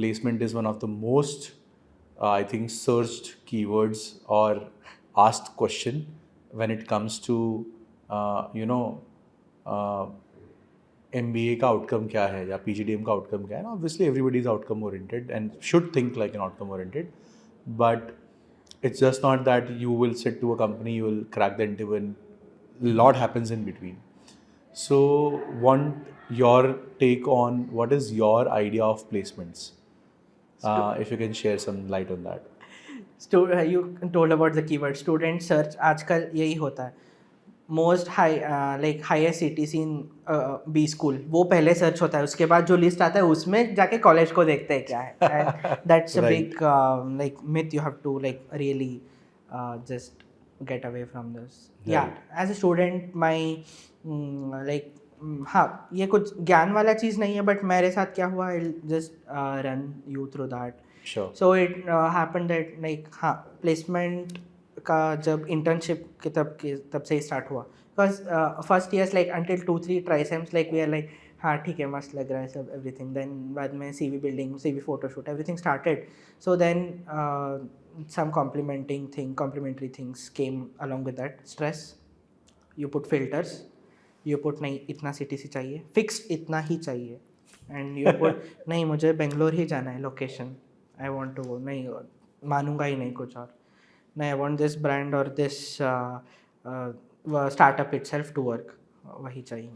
placement is one of the most I think searched keywords or asked question when it comes to MBA का outcome क्या है या PGDM का outcome क्या है. Obviously everybody is outcome oriented and should think like an outcome oriented, but it's just not that you will sit to a company, you will crack the interview, and a lot happens in between. So want your take on what is your idea of placements. If you can share some light on that. You told about the keyword student search. आजकल यही होता है. Most high like highest CTC in B school वो पहले search होता है, उसके बाद जो लिस्ट आता है उसमें जाके कॉलेज को देखते हैं क्या है. And that's a big like myth you have to like really just get away from this. Yeah, as a student my like हाँ ये कुछ ज्ञान वाला चीज़ नहीं है, बट मेरे साथ क्या हुआ, I'll just run you through that. Sure. So it happened that like हाँ प्लेसमेंट का जब इंटर्नशिप के तब से ही स्टार्ट हुआ. Because first years like until 2-3 trisems like we are like हाँ ठीक है मस्त लग रहा है सब एवरीथिंग. देन बाद में CV building, CV photoshoot, everything started. So then some complementary things came along with that. Stress, you put filters, you put नहीं इतना CTC चाहिए, fixed इतना ही चाहिए, and you put नहीं मुझे बेंगलोर ही जाना है location, I want to go, नहीं मानूंगा ही नहीं कुछ और, नहीं I want this brand or this startup itself to work, वही चाहिए।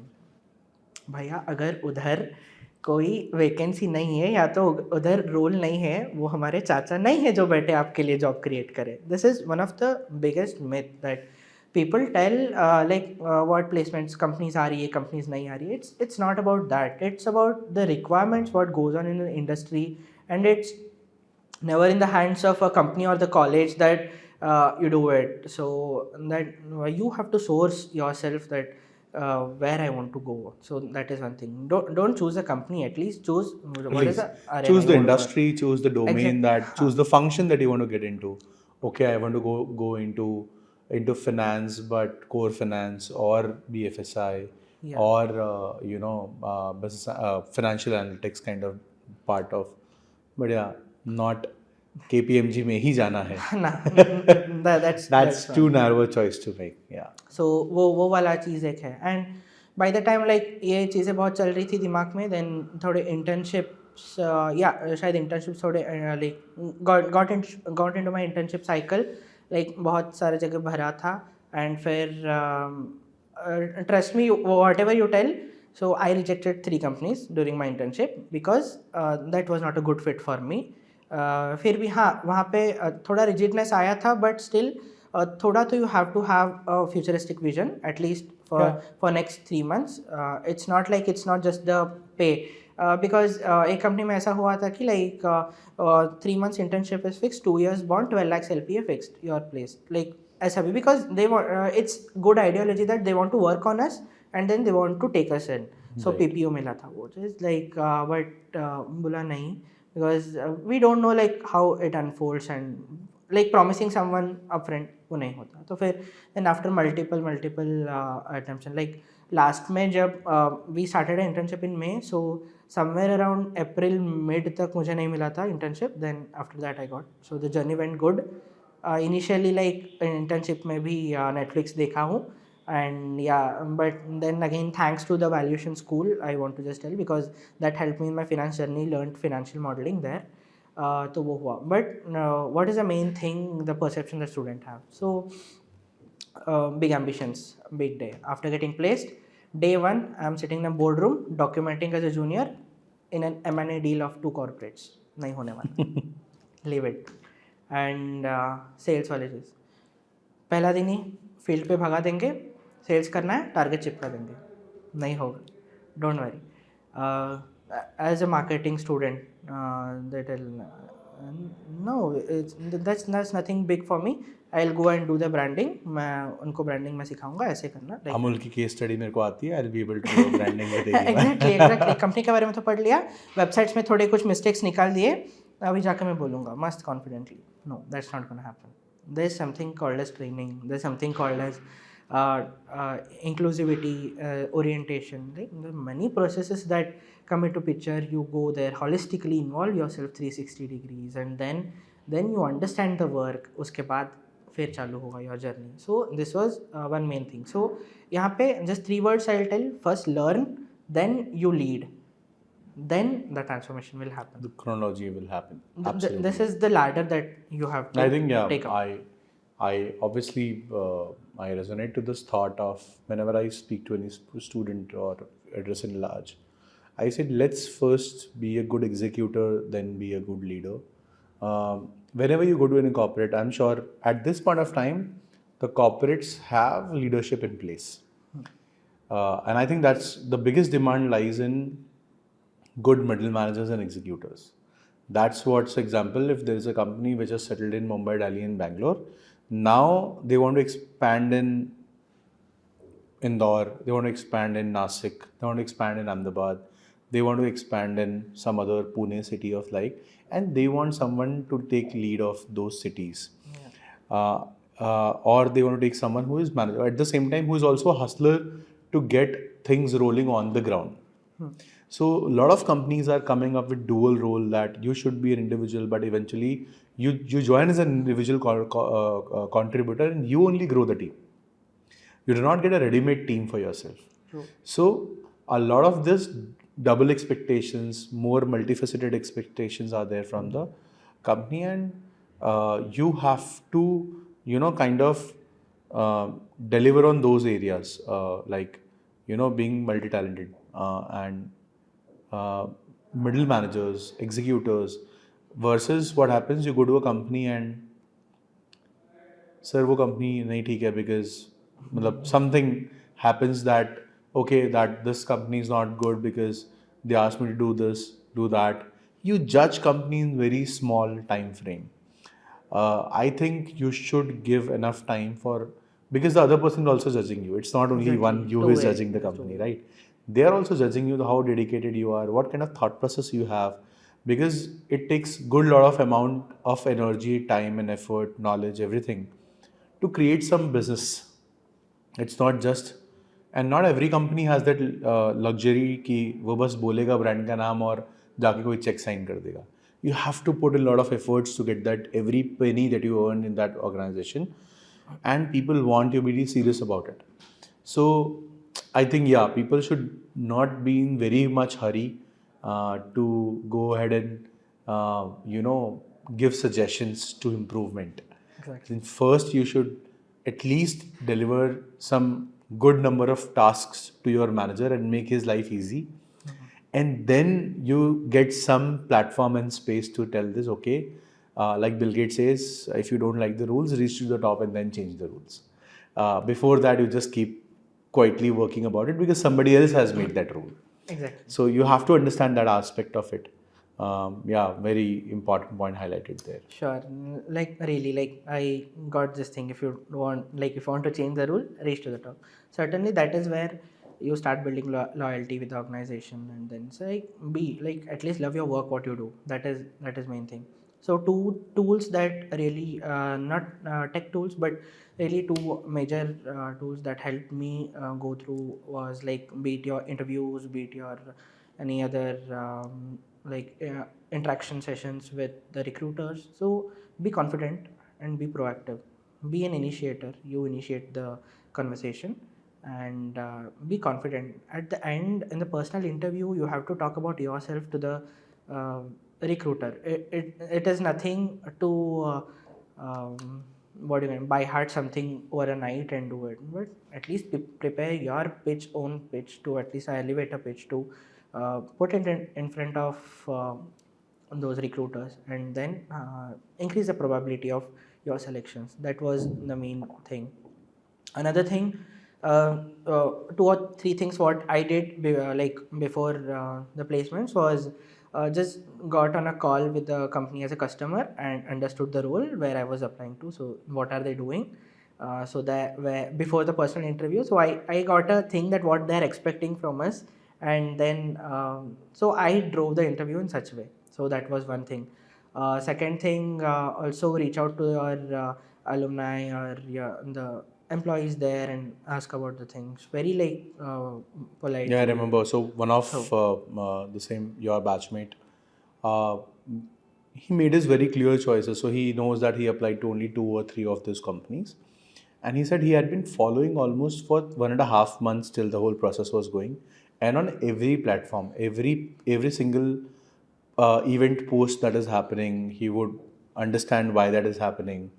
भैया अगर उधर कोई वैकेंसी नहीं है या तो उधर रोल नहीं है, वो हमारे चाचा नहीं है जो बैठे आपके लिए जॉब क्रिएट करे। This is one of the biggest myth that people tell what placements companies आ रही है, companies नहीं आ रही है। It's not about that, it's about the requirements what goes on in the industry, and it's never in the hands of a company or the college that you do it. So that you have to source yourself that where I want to go. So that is one thing. Don't choose a company, at least choose what is choose the industry, choose the domain, that choose the function that you want to get into. Okay, I want to go into finance, but core finance or BFSI, or business, financial analytics kind of part of, but yeah, not KPMG में ही जाना है। That's too narrow a choice to make. Yeah. So वो वाला चीज़ एक है, and by the time like ये चीज़ें बहुत चल रही थी दिमाग में, then थोड़े internships शायद internships थोड़े like got into my internship cycle, like बहुत सारे जगह भरा था, and फिर trust me whatever you tell, so I rejected 3 companies during my internship because that was not a good fit for me. फिर भी हाँ वहाँ पे थोड़ा rigidness आया था, but still थोड़ा तो you have to have a futuristic vision at least for next 3 months. It's not like it's not just the pay. Because एक कंपनी में ऐसा हुआ था कि like 3 months internship is fixed, 2 years bond, 12 lakhs LPA fixed, you are placed, like ऐसा भी, because they want it's good ideology that they want to work on us and then they want to take us in. So PPO मिला था वो, just like but बोला नहीं, because we don't know like how it unfolds, and like promising someone upfront वो नहीं होता। तो फिर then after multiple attempts, like last में जब we started an internship in May, so somewhere around April mid तक मुझे नहीं मिला था internship, then after that I got, so the journey went good. Initially like internship में भी Netflix देखा हूँ, and yeah, but then again thanks to the valuation school I want to just tell, because that helped me in my finance journey, learned financial modeling there. तो वो हुआ, but what is the main thing, the perception that students have? So big ambitions, big day. After getting placed, day 1 I'm sitting in a boardroom documenting as a junior in an M&A deal of 2 corporates. नहीं होने वाला, leave it. And sales वाले चीज़, पहला दिन ही field पे भगा देंगे, sales करना है, टारगेट चिपका देंगे, नहीं होगा, don't worry. As a marketing student that's nothing big for me. I'll go and do the branding, मैं उनको ब्रांडिंग में सिखाऊंगा ऐसे करना। अमूल की केस स्टडी मेरे को आती है, I'll be able to do branding with exactly company के बारे में तो पढ़ लिया, वेबसाइट्स में थोड़े कुछ मिस्टेक्स निकाल दिए, अभी जाकर मैं बोलूँगा मस्त confidently. No, that's not gonna happen. There is something called as training, there's something called as inclusivity, orientation, right? There are many processes that come into picture. You go there, holistically involve yourself 360 degrees, and then you understand the work. उसके बाद फिर चालू होगा your journey. So this was one main thing. So यहाँ पे just 3 words I'll tell. First learn, then you lead, then the transformation will happen. The chronology will happen. Absolutely. This is the ladder that you have to take up. I obviously I resonate to this thought of whenever I speak to any student or address in large, I said let's first be a good executor, then be a good leader. Whenever you go to any corporate, I'm sure at this point of time the corporates have leadership in place, and I think that's the biggest demand lies in good middle managers and executors. That's what's example, if there is a company which is settled in Mumbai, Delhi and Bangalore, now they want to expand in Indore, they want to expand in Nasik, they want to expand in Ahmedabad, they want to expand in some other Pune city of like, and they want someone to take lead of those cities. Or they want to take someone who is manager at the same time, who is also a hustler to get things rolling on the ground. So a lot of companies are coming up with dual role, that you should be an individual, but eventually you join as an individual contributor and you only grow the team. You do not get a ready-made team for yourself. True. So a lot of this double expectations, more multifaceted expectations are there from the company, and you have to, kind of deliver on those areas, like, being multi-talented, and uh, middle managers, executors, versus what happens, you go to a company and sir वो company नहीं ठीक है because मतलब something happens that okay that this company is not good because they asked me to do this, do that. You judge company in very small time frame. I think you should give enough time for, because the other person is also judging you. It's not only one Exactly. you who is judging the Yes, company, two-way. right? They are also judging you, how dedicated you are, what kind of thought process you have, because it takes good lot of amount of energy, time and effort, knowledge, everything to create some business. It's not just, and not every company has that luxury कि वो बस बोलेगा brand का नाम और जाके कोई check sign कर देगा. You have to put a lot of efforts to get that every penny that you earn in that organization, and people want you to be serious about it. So I think, yeah, people should not be in very much hurry to go ahead and give suggestions to improvement. Exactly. Then first you should at least deliver some good number of tasks to your manager and make his life easy. And then you get some platform and space to tell this, okay, like Bill Gates says, if you don't like the rules, reach to the top and then change the rules. Before that, you just keep quietly working about it because somebody else has made that rule. Exactly. So you have to understand that aspect of it. Yeah, very important point highlighted there. Sure. Like really, like I got this thing. If you want, like if you want to change the rule, reach to the top. Certainly, that is where you start building loyalty with the organization, and then say be like at least love your work, what you do. That is main thing. So two tools that really not tech tools, but really two major tools that helped me go through was like be it your interviews, be it your any other interaction sessions with the recruiters. So be confident and be proactive, be an initiator, you initiate the conversation, and be confident. At the end, in the personal interview, you have to talk about yourself to the uh, recruiter. It is nothing to what do you mean, by heart something over a night and do it, but at least prepare your own pitch, to at least elevate a pitch to put it in front of those recruiters, and then increase the probability of your selections. That was the main thing. Another thing, two or three things what I did before the placements was just got on a call with the company as a customer and understood the role where I was applying to. So what are they doing? So that where before the personal interview, so I got a thing that what they're expecting from us, and then so I drove the interview in such way. So that was one thing. Second thing, also reach out to your alumni or the employees there and ask about the things very like politely. Yeah, I remember. So one of So the same your batchmate, uh, he made his very clear choices. So he knows that he applied to only 2 or 3 of these companies, and he said he had been following almost for 1.5 months till the whole process was going, and on every platform, every single event post that is happening, he would understand why that is happening,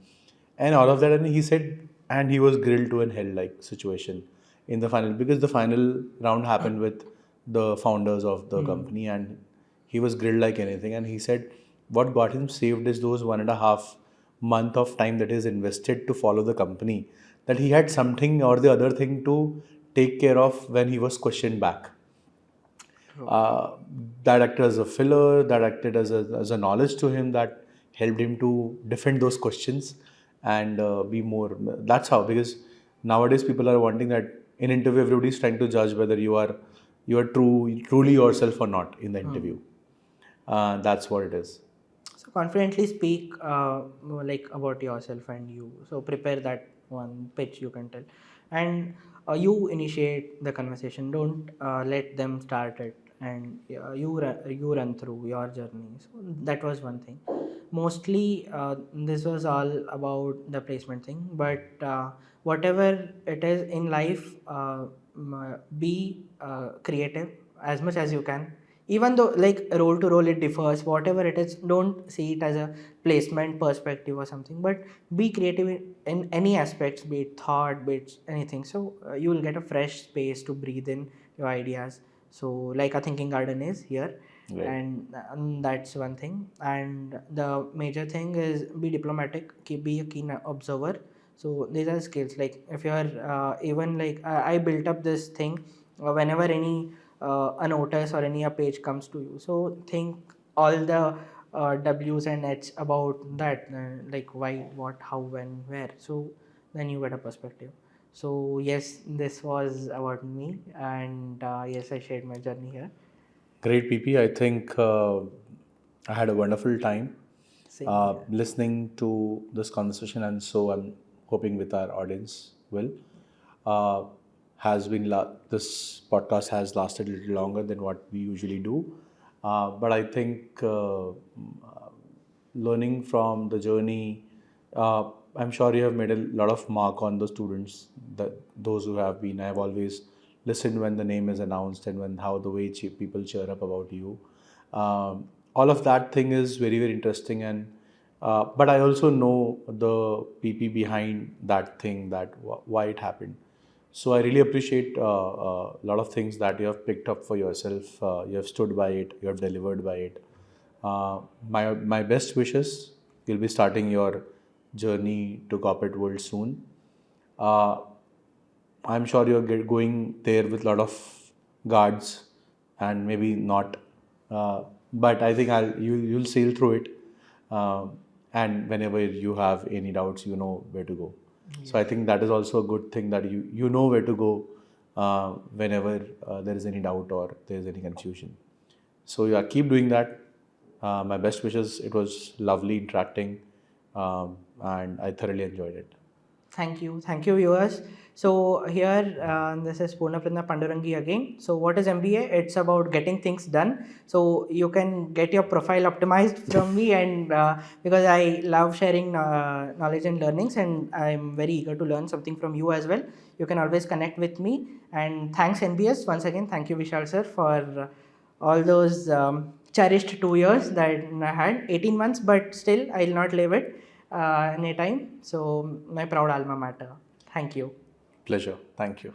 and all of that. And he said, and he was grilled to an hell like situation in the final, because the final round happened with the founders of the company, and he was grilled like anything. And he said what got him saved is those 1.5 month of time that is invested to follow the company, that he had something or the other thing to take care of when he was questioned back. uh, that acted as a filler, that acted as a knowledge to him, that helped him to defend those questions and be more. That's how, because nowadays people are wanting that in interview everybody is trying to judge whether you are truly yourself or not in the interview. That's what it is. so confidently speak like about yourself and you. So prepare that one pitch you can tell, and you initiate the conversation. Don't let them start it, and you run through your journey. So that was one thing. Mostly, this was all about the placement thing. But whatever it is in life, be creative as much as you can. Even though like role to role it differs, whatever it is, don't see it as a placement perspective or something, but be creative in any aspects, be it thought, be it anything. So you will get a fresh space to breathe in your ideas. So like a thinking garden is here. Right. And that's one thing. And the major thing is be diplomatic, be a keen observer. So these are skills. Like if you are even like I built up this thing whenever any a notice or any a page comes to you, so think all the W's and H's about that, like why, what, how, when, where. So then you get a perspective. So yes, this was about me, and yes, I shared my journey here. Great, PP. I think I had a wonderful time Same here. listening to this conversation, and so I'm hoping with our audience will. This podcast has lasted a little longer than what we usually do, but I think learning from the journey, I'm sure you have made a lot of mark on the students, that those who have been. I have always listened when the name is announced and when how the way people cheer up about you. All of that thing is very, very interesting, and but I also know the PP behind that thing, that why it happened. So I really appreciate a lot of things that you have picked up for yourself. You have stood by it. You have delivered by it. My best wishes. You'll be starting your journey to corporate world soon. Uh, I'm sure you're going there with a lot of guards and maybe not, but I think you'll sail through it. And whenever you have any doubts, you know where to go. So I think that is also a good thing, that you know where to go whenever there is any doubt or there is any confusion. So yeah, keep doing that. My best wishes. It was lovely interacting, and I thoroughly enjoyed it. Thank you, viewers. So here, this is Poornapradnya Pandurangi again. So what is MBA? It's about getting things done. So you can get your profile optimized from me, and because I love sharing knowledge and learnings, and I'm very eager to learn something from you as well. You can always connect with me. And thanks NBS once again. Thank you Vishal sir for all those cherished 2 years that I had, 18 months, but still I'll not leave it anytime. So my proud alma mater. Thank you. Pleasure. Thank you.